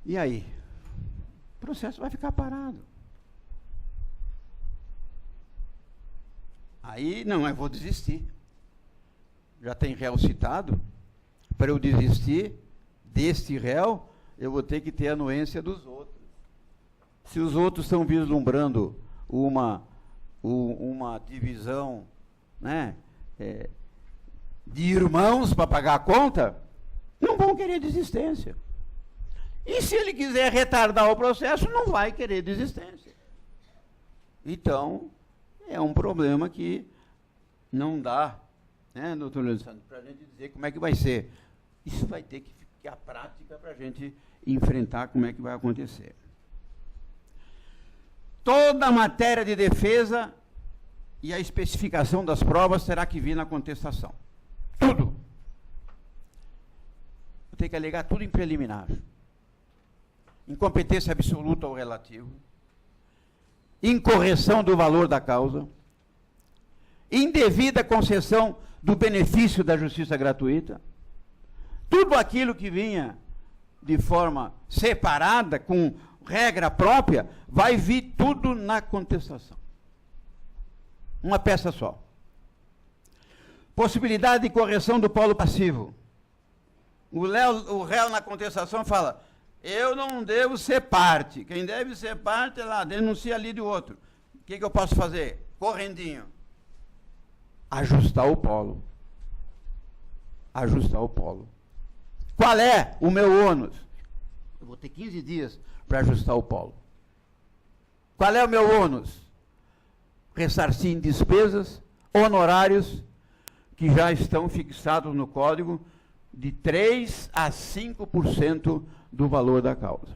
E aí? O processo vai ficar parado. Aí, não, eu vou desistir. Já tem réu citado. Para eu desistir deste réu, eu vou ter que ter a anuência dos outros. Se os outros estão vislumbrando uma divisão, né, de irmãos para pagar a conta, não vão querer desistência. E se ele quiser retardar o processo, não vai querer desistência. Então, é um problema que não dá, né, doutor Alessandro, para a gente dizer como é que vai ser. Isso vai ter que ficar prática para a gente enfrentar como é que vai acontecer. Toda a matéria de defesa e a especificação das provas terá que vir na contestação. Tudo. Vou ter que alegar tudo em preliminar. Incompetência absoluta ou relativa. Incorreção do valor da causa. Indevida concessão do benefício da justiça gratuita. Tudo aquilo que vinha de forma separada, com regra própria, vai vir tudo na contestação. Uma peça só. Possibilidade de correção do polo passivo. O réu na contestação fala, eu não devo ser parte. Quem deve ser parte é lá, denuncia ali de outro. O que eu posso fazer? Correndinho. Ajustar o polo. Ajustar o polo. Qual é o meu ônus? Eu vou ter 15 dias para ajustar o polo. Qual é o meu ônus? Ressarcir em despesas, honorários, que já estão fixados no código, de 3% a 5% do valor da causa.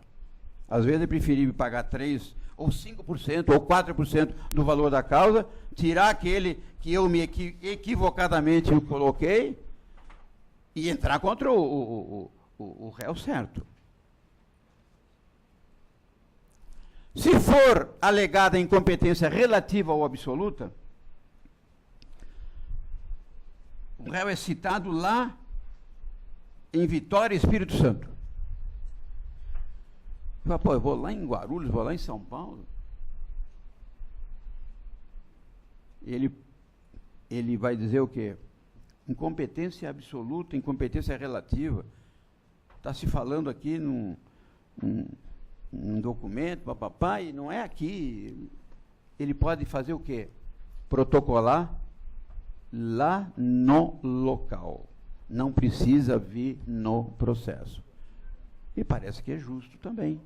Às vezes é preferível pagar 3% ou 5% ou 4% do valor da causa, tirar aquele que eu me equivocadamente coloquei, e entrar contra o réu certo. Se for alegada incompetência relativa ou absoluta, o réu é citado lá em Vitória, Espírito Santo. Pô, eu vou lá em Guarulhos, vou lá em São Paulo. Ele vai dizer o quê? Incompetência absoluta, incompetência relativa. Está se falando aqui num documento, papapá, e não é aqui. Ele pode fazer o quê? Protocolar lá no local. Não precisa vir no processo. E parece que é justo também.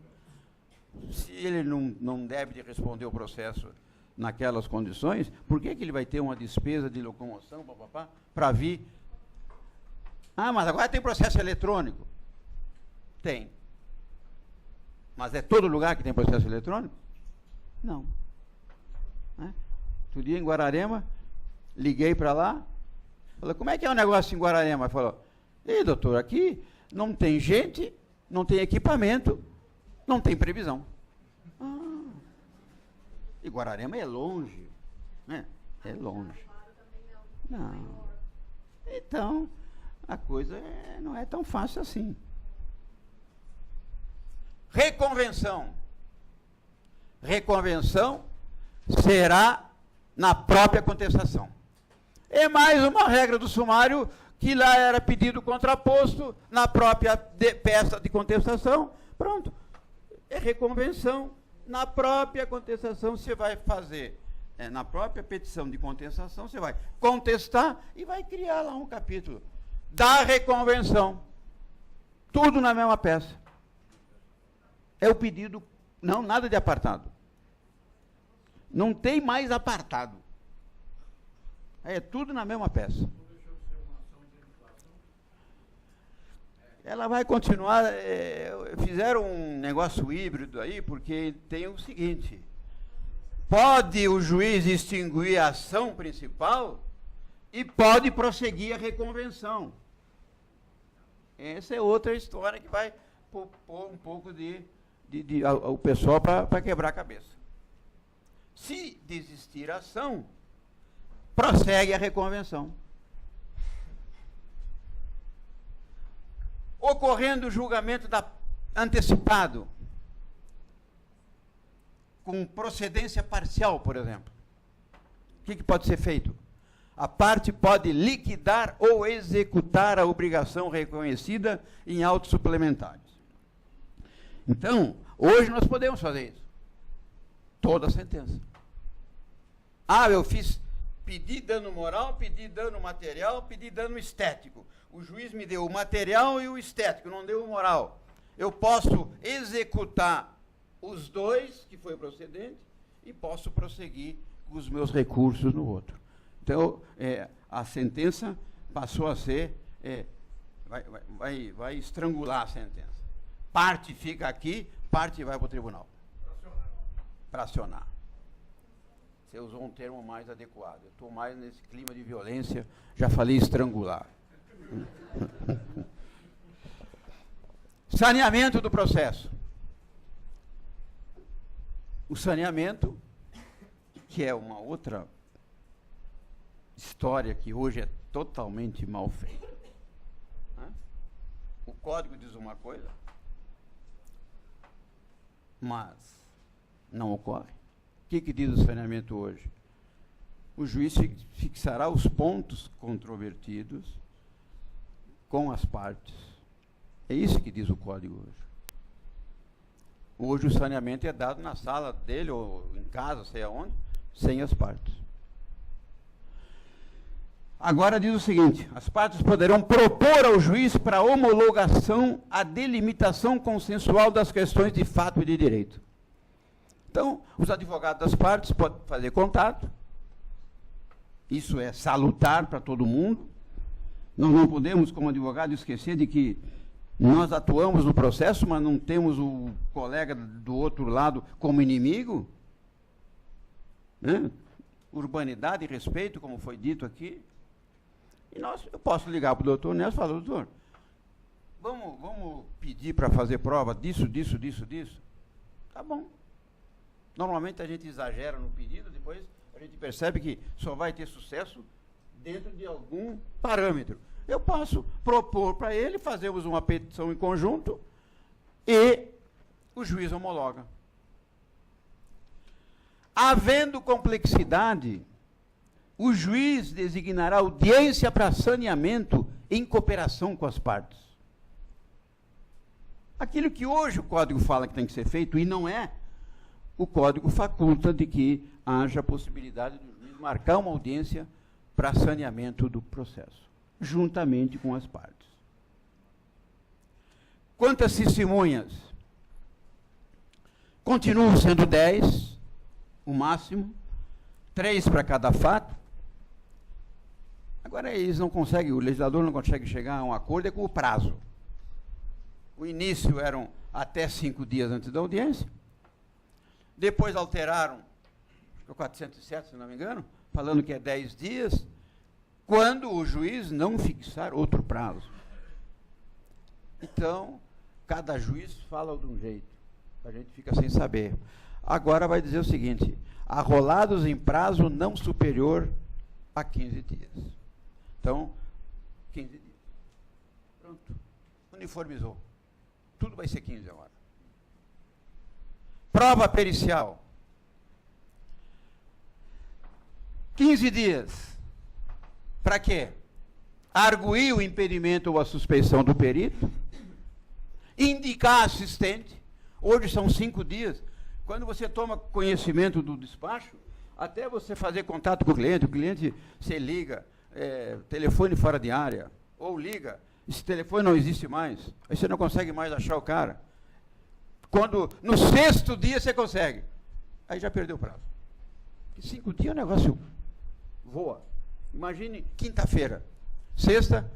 Se ele não deve responder o processo naquelas condições, por que ele vai ter uma despesa de locomoção, papapá, para vir? Ah, mas agora tem processo eletrônico. Tem. Mas é todo lugar que tem processo eletrônico? Não. Outro dia em Guararema, liguei para lá, falei, como é que é o negócio em Guararema? Ele falou, ei, doutor, aqui não tem gente, não tem equipamento, não tem previsão. E Guararema é longe, né? É longe. Não. Então, a coisa não é tão fácil assim. Reconvenção. Reconvenção será na própria contestação. É mais uma regra do sumário que lá era pedido contraposto na própria peça de contestação. Pronto. É reconvenção. Na própria contestação você vai fazer, na própria petição de contestação você vai contestar e vai criar lá um capítulo da reconvenção. Tudo na mesma peça. É o pedido, não, nada de apartado. Não tem mais apartado. É tudo na mesma peça. Ela vai continuar, fizeram um negócio híbrido aí, porque tem o seguinte, pode o juiz extinguir a ação principal e pode prosseguir a reconvenção. Essa é outra história que vai pôr um pouco ao pessoal para quebrar a cabeça. Se desistir a ação, prossegue a reconvenção. Ocorrendo o julgamento antecipado, com procedência parcial, por exemplo, o que pode ser feito? A parte pode liquidar ou executar a obrigação reconhecida em autos suplementares. Então, hoje nós podemos fazer isso. Toda a sentença. Eu pedi dano moral, pedi dano material, pedi dano estético. O juiz me deu o material e o estético, não deu o moral. Eu posso executar os dois, que foi procedente, e posso prosseguir com os meus recursos no outro. Então, a sentença passou a ser, vai estrangular a sentença. Parte fica aqui, parte vai para o tribunal. Para acionar. Você usou um termo mais adequado. Eu estou mais nesse clima de violência, já falei estrangular. Saneamento do processo. O saneamento, que é uma outra história que hoje é totalmente mal feita. O código diz uma coisa, mas não ocorre. O que diz o saneamento hoje? O juiz fixará os pontos controvertidos com as partes. É isso que diz o código hoje. Hoje o saneamento é dado na sala dele, ou em casa, sei aonde, sem as partes. Agora diz o seguinte, as partes poderão propor ao juiz para homologação a delimitação consensual das questões de fato e de direito. Então, os advogados das partes podem fazer contato, isso é salutar para todo mundo. Nós não podemos, como advogado, esquecer de que nós atuamos no processo, mas não temos o colega do outro lado como inimigo. Né? Urbanidade e respeito, como foi dito aqui. E eu posso ligar para o doutor Nelson e falar, doutor, vamos pedir para fazer prova disso. Tá bom. Normalmente a gente exagera no pedido, depois a gente percebe que só vai ter sucesso dentro de algum parâmetro. Eu posso propor para ele, fazermos uma petição em conjunto e o juiz homologa. Havendo complexidade, o juiz designará audiência para saneamento em cooperação com as partes. Aquilo que hoje o Código fala que tem que ser feito, e não é, o Código faculta de que haja a possibilidade do juiz marcar uma audiência para saneamento do processo, juntamente com as partes. Quantas testemunhas? Continuam sendo 10, o máximo, 3 para cada fato. Agora eles não conseguem, o legislador não consegue chegar a um acordo, é com o prazo. O início eram até 5 dias antes da audiência. Depois alteraram, acho que é 407, se não me engano, falando que é 10 dias, quando o juiz não fixar outro prazo. Então, cada juiz fala de um jeito, a gente fica sem saber. Agora vai dizer o seguinte, arrolados em prazo não superior a 15 dias. Então, 15 dias. Pronto. Uniformizou. Tudo vai ser 15 agora. Prova pericial. 15 dias. Para quê? Arguir o impedimento ou a suspeição do perito. Indicar assistente. Hoje são 5 dias. Quando você toma conhecimento do despacho, até você fazer contato com o cliente você liga, telefone fora de área, ou liga, esse telefone não existe mais, aí você não consegue mais achar o cara. Quando, no 6º dia você consegue, aí já perdeu o prazo. Porque 5 dias o negócio voa. Imagine quinta-feira, sexta,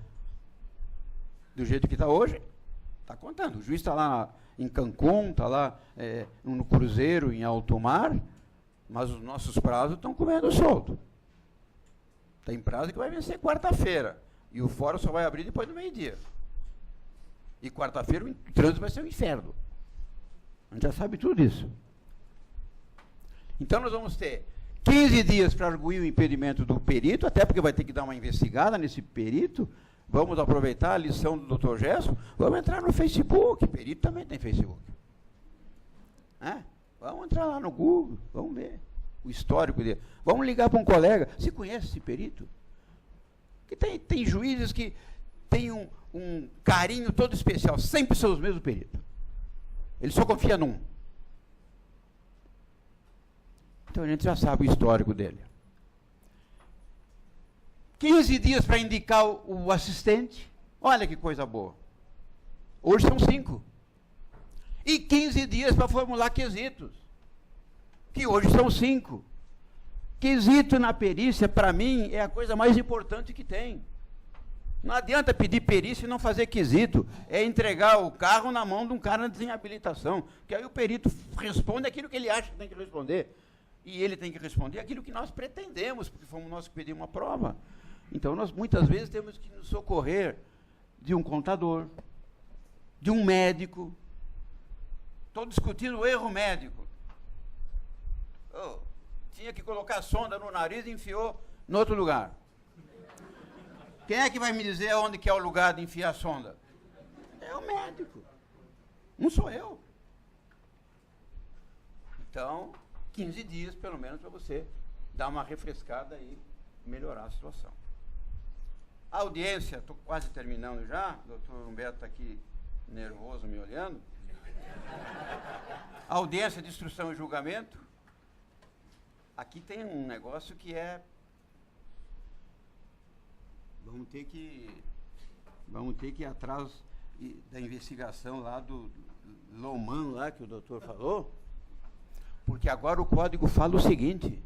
do jeito que está hoje, está contando. O juiz está lá em Cancún, está lá no cruzeiro, em alto mar, mas os nossos prazos estão comendo solto. Tem prazo que vai vencer quarta-feira, e o fórum só vai abrir depois do meio-dia. E quarta-feira o trânsito vai ser um inferno. A gente já sabe tudo isso. Então nós vamos ter 15 dias para arguir o impedimento do perito, até porque vai ter que dar uma investigada nesse perito. Vamos aproveitar a lição do Dr. Gerson, vamos entrar no Facebook, perito também tem Facebook. Vamos entrar lá no Google, vamos ver o histórico dele. Vamos ligar para um colega, você conhece esse perito? Que tem juízes que têm um carinho todo especial, sempre são os mesmos peritos. Ele só confia num. Então a gente já sabe o histórico dele. 15 dias para indicar o assistente. Olha que coisa boa. Hoje são 5. E 15 dias para formular quesitos. Que hoje são 5. Quesito na perícia, para mim, é a coisa mais importante que tem. Não adianta pedir perícia e não fazer quesito. É entregar o carro na mão de um cara sem habilitação. Que aí o perito responde aquilo que ele acha que tem que responder. E ele tem que responder aquilo que nós pretendemos, porque fomos nós que pedimos uma prova. Então, nós muitas vezes temos que nos socorrer de um contador, de um médico. Estou discutindo o erro médico. Tinha que colocar a sonda no nariz e enfiou em outro lugar. Quem é que vai me dizer onde que é o lugar de enfiar a sonda? É o médico. Não sou eu. Então, 15 dias, pelo menos, para você dar uma refrescada e melhorar a situação. A audiência, estou quase terminando já, o doutor Humberto está aqui nervoso me olhando. A audiência de instrução e julgamento. Aqui tem um negócio que é... Vamos ter que ir atrás da investigação lá do Loman, lá que o doutor falou, porque agora o código fala o seguinte: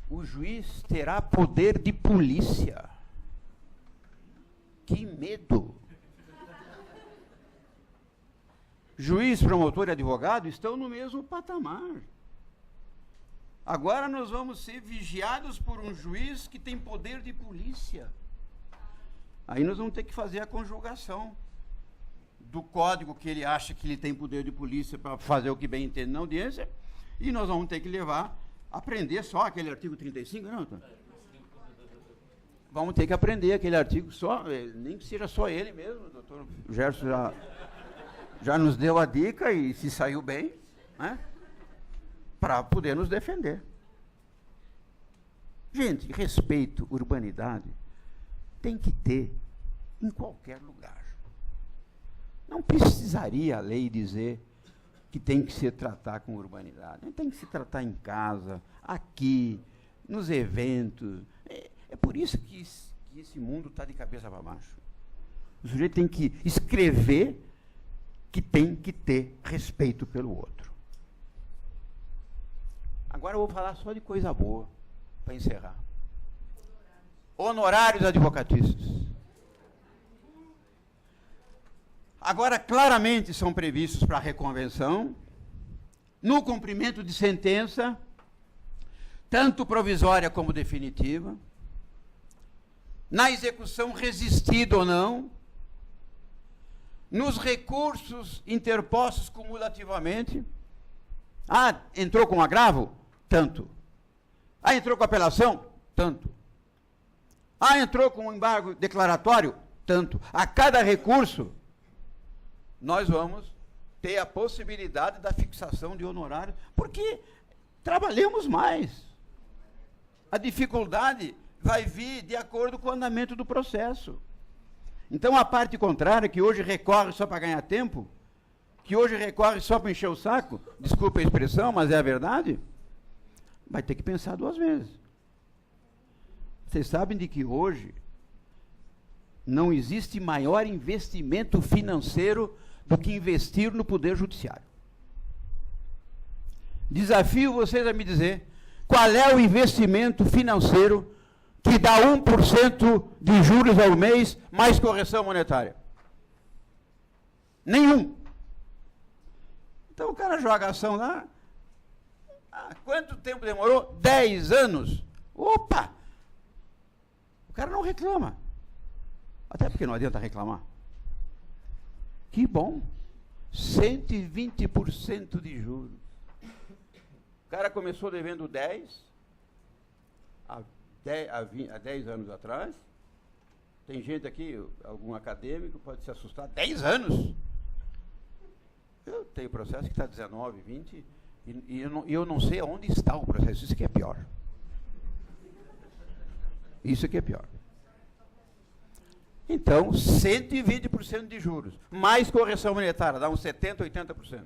o juiz terá poder de polícia. Que medo! Juiz, promotor e advogado estão no mesmo patamar. Agora nós vamos ser vigiados por um juiz que tem poder de polícia. Aí nós vamos ter que fazer a conjugação do código que ele acha que ele tem poder de polícia para fazer o que bem entende na audiência, e nós vamos ter que aprender só aquele artigo 35, não, tá? Vamos ter que aprender aquele artigo só, nem que seja só ele mesmo, o doutor Gerson já nos deu a dica e se saiu bem, né? Para poder nos defender. Gente, respeito, urbanidade, tem que ter em qualquer lugar. Não precisaria a lei dizer que tem que se tratar com urbanidade. Tem que se tratar em casa, aqui, nos eventos. É por isso que esse mundo está de cabeça para baixo. O sujeito tem que escrever que tem que ter respeito pelo outro. Agora eu vou falar só de coisa boa, para encerrar. Honorários advocatícios. Agora, claramente, são previstos para a reconvenção, no cumprimento de sentença, tanto provisória como definitiva, na execução resistida ou não, nos recursos interpostos cumulativamente. Entrou com agravo? Tanto. Entrou com apelação? Tanto. Entrou com embargo declaratório? tanto. A cada recurso, nós vamos ter a possibilidade da fixação de honorário, porque trabalhamos mais. A dificuldade vai vir de acordo com o andamento do processo. Então, a parte contrária, que hoje recorre só para ganhar tempo, que hoje recorre só para encher o saco, desculpa a expressão, mas é a verdade, vai ter que pensar 2 vezes. Vocês sabem de que hoje não existe maior investimento financeiro do que investir no Poder Judiciário. Desafio vocês a me dizer qual é o investimento financeiro que dá 1% de juros ao mês mais correção monetária. Nenhum. Então o cara joga a ação lá. Quanto tempo demorou? 10 anos. Opa! O cara não reclama. Até porque não adianta reclamar. Que bom. 120% de juros. O cara começou devendo 10 há 10 anos atrás. Tem gente aqui, algum acadêmico, pode se assustar. 10 anos? Eu tenho processo que está 19, 20, e eu não sei onde está o processo. Isso que é pior. Isso que é pior. Então, 120% de juros, mais correção monetária, dá uns 70%, 80%.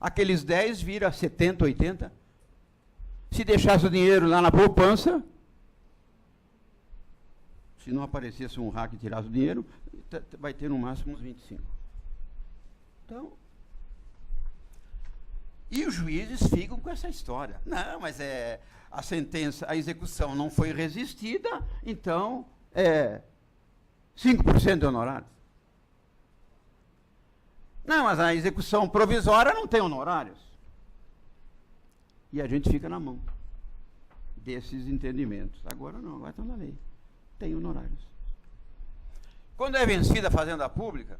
Aqueles 10 vira 70%, 80%. Se deixasse o dinheiro lá na poupança, se não aparecesse um hack e tirasse o dinheiro, vai ter no máximo uns 25%. Então, e os juízes ficam com essa história. Não, mas a sentença, a execução não foi resistida, então 5% de honorários. Não, mas a execução provisória não tem honorários. E a gente fica na mão desses entendimentos. Agora não, agora está na lei. Tem honorários. Quando é vencida a fazenda pública,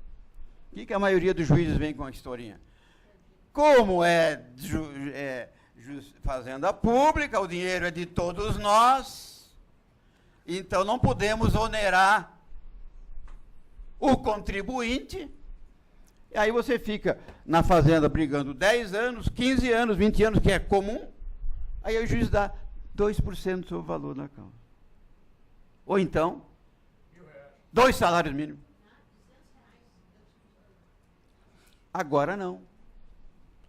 o que a maioria dos juízes vem com a historinha? Como fazenda pública, o dinheiro é de todos nós, então não podemos onerar o contribuinte. E aí você fica na fazenda brigando 10 anos, 15 anos, 20 anos, que é comum, aí o juiz dá 2% sobre o valor da causa. Ou então, 2 salários mínimos. Agora não.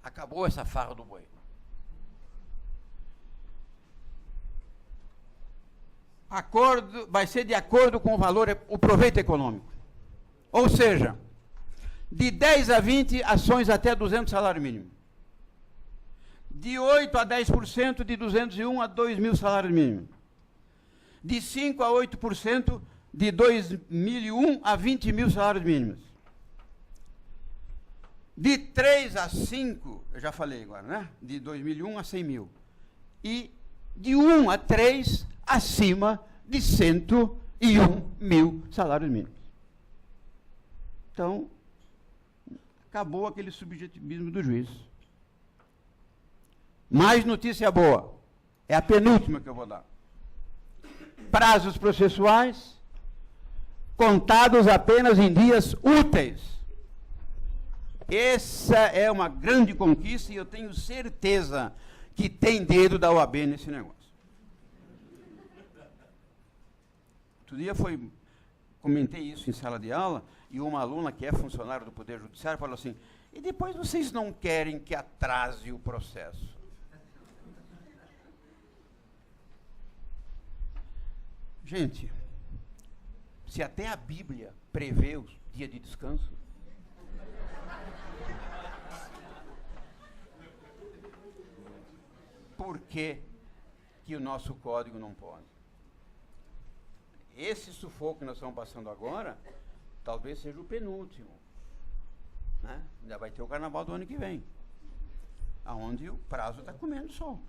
Acabou essa farra do boi. Acordo, vai ser de acordo com o valor, o proveito econômico. Ou seja, de 10 a 20, ações até 200 salário mínimo. De 8 a 10%, de 201 a 2.000 salários mínimos. De 5 a 8%, de 2.001 a 20.000 salários mínimos. De 3 a 5, eu já falei agora, né? De 2001 a 100.000. E de 1 a 3, acima de 101.000 salários mínimos. Então, acabou aquele subjetivismo do juiz. Mais notícia boa. É a penúltima que eu vou dar. Prazos processuais contados apenas em dias úteis. Essa é uma grande conquista e eu tenho certeza que tem dedo da OAB nesse negócio. Outro dia comentei isso em sala de aula e uma aluna que é funcionária do Poder Judiciário falou assim, e depois vocês não querem que atrase o processo? Gente, se até a Bíblia prevê o dia de descanso, por que que o nosso código não pode? Esse sufoco que nós estamos passando agora, talvez seja o penúltimo. Né? Ainda vai ter o carnaval do ano que vem, onde o prazo está comendo sol.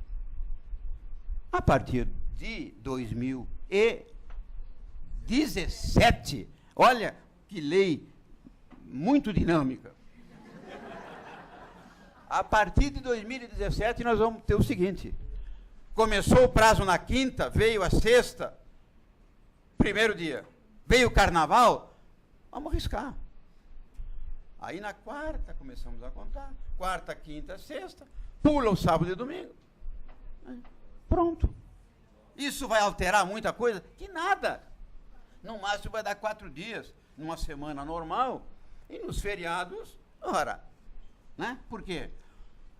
A partir de 2017, olha que lei muito dinâmica. A partir de 2017 nós vamos ter o seguinte, começou o prazo na quinta, veio a sexta, primeiro dia, Veio o carnaval, vamos arriscar. Aí na quarta começamos a contar. Quarta, quinta, sexta. Pula o sábado e domingo. Pronto. Isso vai alterar muita coisa? Que nada. No máximo vai dar 4 dias, numa semana normal. E nos feriados, ora. Né? Por quê?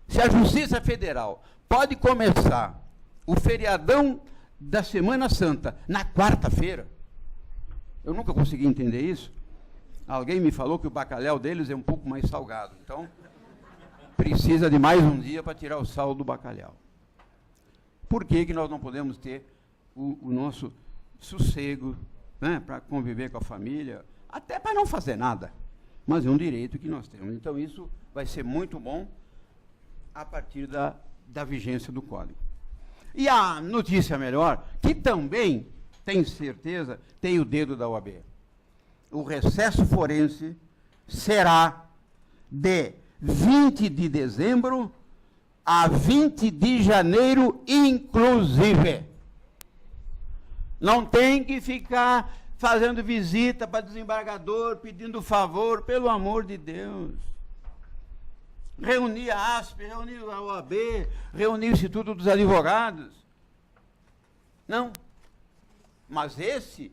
Se a Justiça Federal pode começar o feriadão da Semana Santa na quarta-feira, eu nunca consegui entender isso. Alguém me falou que o bacalhau deles é um pouco mais salgado. Então, precisa de mais um dia para tirar o sal do bacalhau. Por que que nós não podemos ter o nosso sossego, né, para conviver com a família, até para não fazer nada? Mas é um direito que nós temos. Então, isso vai ser muito bom a partir da vigência do Código. E a notícia melhor, que também, tenho certeza, tem o dedo da OAB. O recesso forense será de 20 de dezembro a 20 de janeiro, inclusive. Não tem que ficar fazendo visita para desembargador, pedindo favor, pelo amor de Deus. Reunir a ASP, reunir a OAB, reunir o Instituto dos Advogados. Não. Mas esse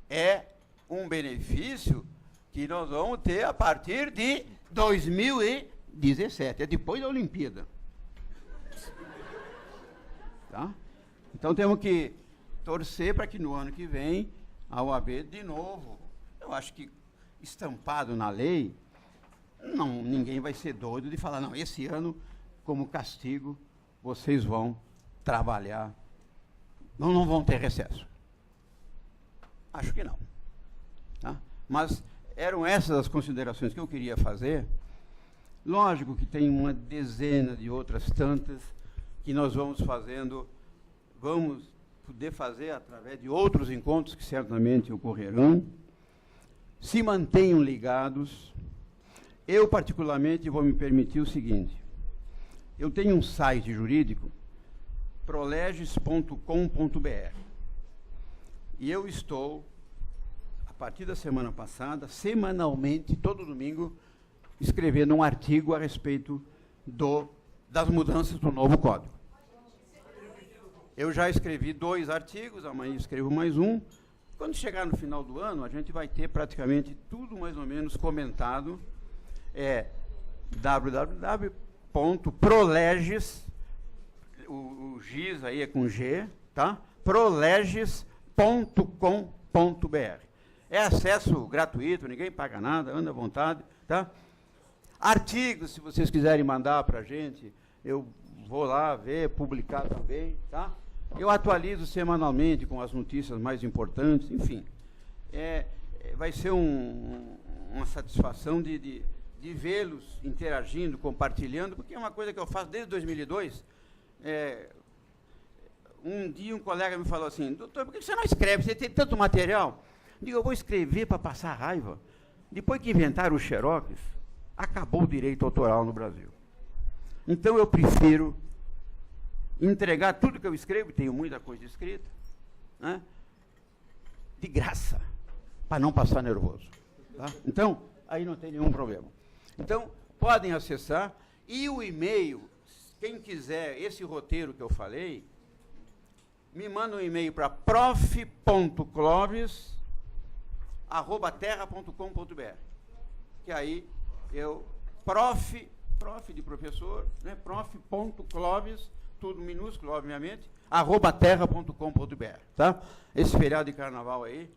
é um benefício que nós vamos ter a partir de 2017, é depois da Olimpíada. Tá? Então temos que torcer para que no ano que vem a OAB de novo, eu acho que estampado na lei, não, ninguém vai ser doido de falar, não, esse ano, como castigo, vocês vão trabalhar, não vão ter recesso. Acho que não. Tá? Mas eram essas as considerações que eu queria fazer. Lógico que tem uma dezena de outras tantas que nós vamos fazendo, vamos poder fazer através de outros encontros que certamente ocorrerão. Se mantenham ligados. Eu, particularmente, vou me permitir o seguinte. Eu tenho um site jurídico, proleges.com.br. E eu estou, a partir da semana passada, semanalmente, todo domingo, escrevendo um artigo a respeito das mudanças do novo Código. Eu já escrevi 2 artigos, amanhã escrevo mais um. Quando chegar no final do ano, a gente vai ter praticamente tudo mais ou menos comentado. É www.proleges, o giz aí é com G, tá? proleges.com.br. É acesso gratuito, ninguém paga nada, anda à vontade, tá? Artigos, se vocês quiserem mandar para a gente, eu vou lá ver, publicar também, tá? Eu atualizo semanalmente com as notícias mais importantes, enfim. Vai ser uma satisfação de vê-los interagindo, compartilhando, porque é uma coisa que eu faço desde 2002. Um dia um colega me falou assim, doutor, por que você não escreve? Você tem tanto material? Eu digo, eu vou escrever para passar raiva. Depois que inventaram o Xerox, acabou o direito autoral no Brasil. Então eu prefiro entregar tudo que eu escrevo, tenho muita coisa escrita, né, de graça, para não passar nervoso. Tá? Então, aí não tem nenhum problema. Então, podem acessar, e o e-mail, quem quiser esse roteiro que eu falei, me manda um e-mail para prof.clovis@terra.com.br, que aí prof de professor, né, prof.clovis, tudo minúsculo, obviamente, @terra.com.br, tá? Esse feriado de carnaval aí,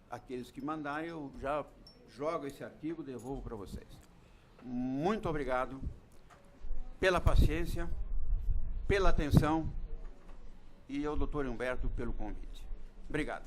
aqueles que mandarem, eu já jogo esse arquivo, devolvo para vocês. Muito obrigado pela paciência, pela atenção, e ao doutor Humberto pelo convite. Obrigado.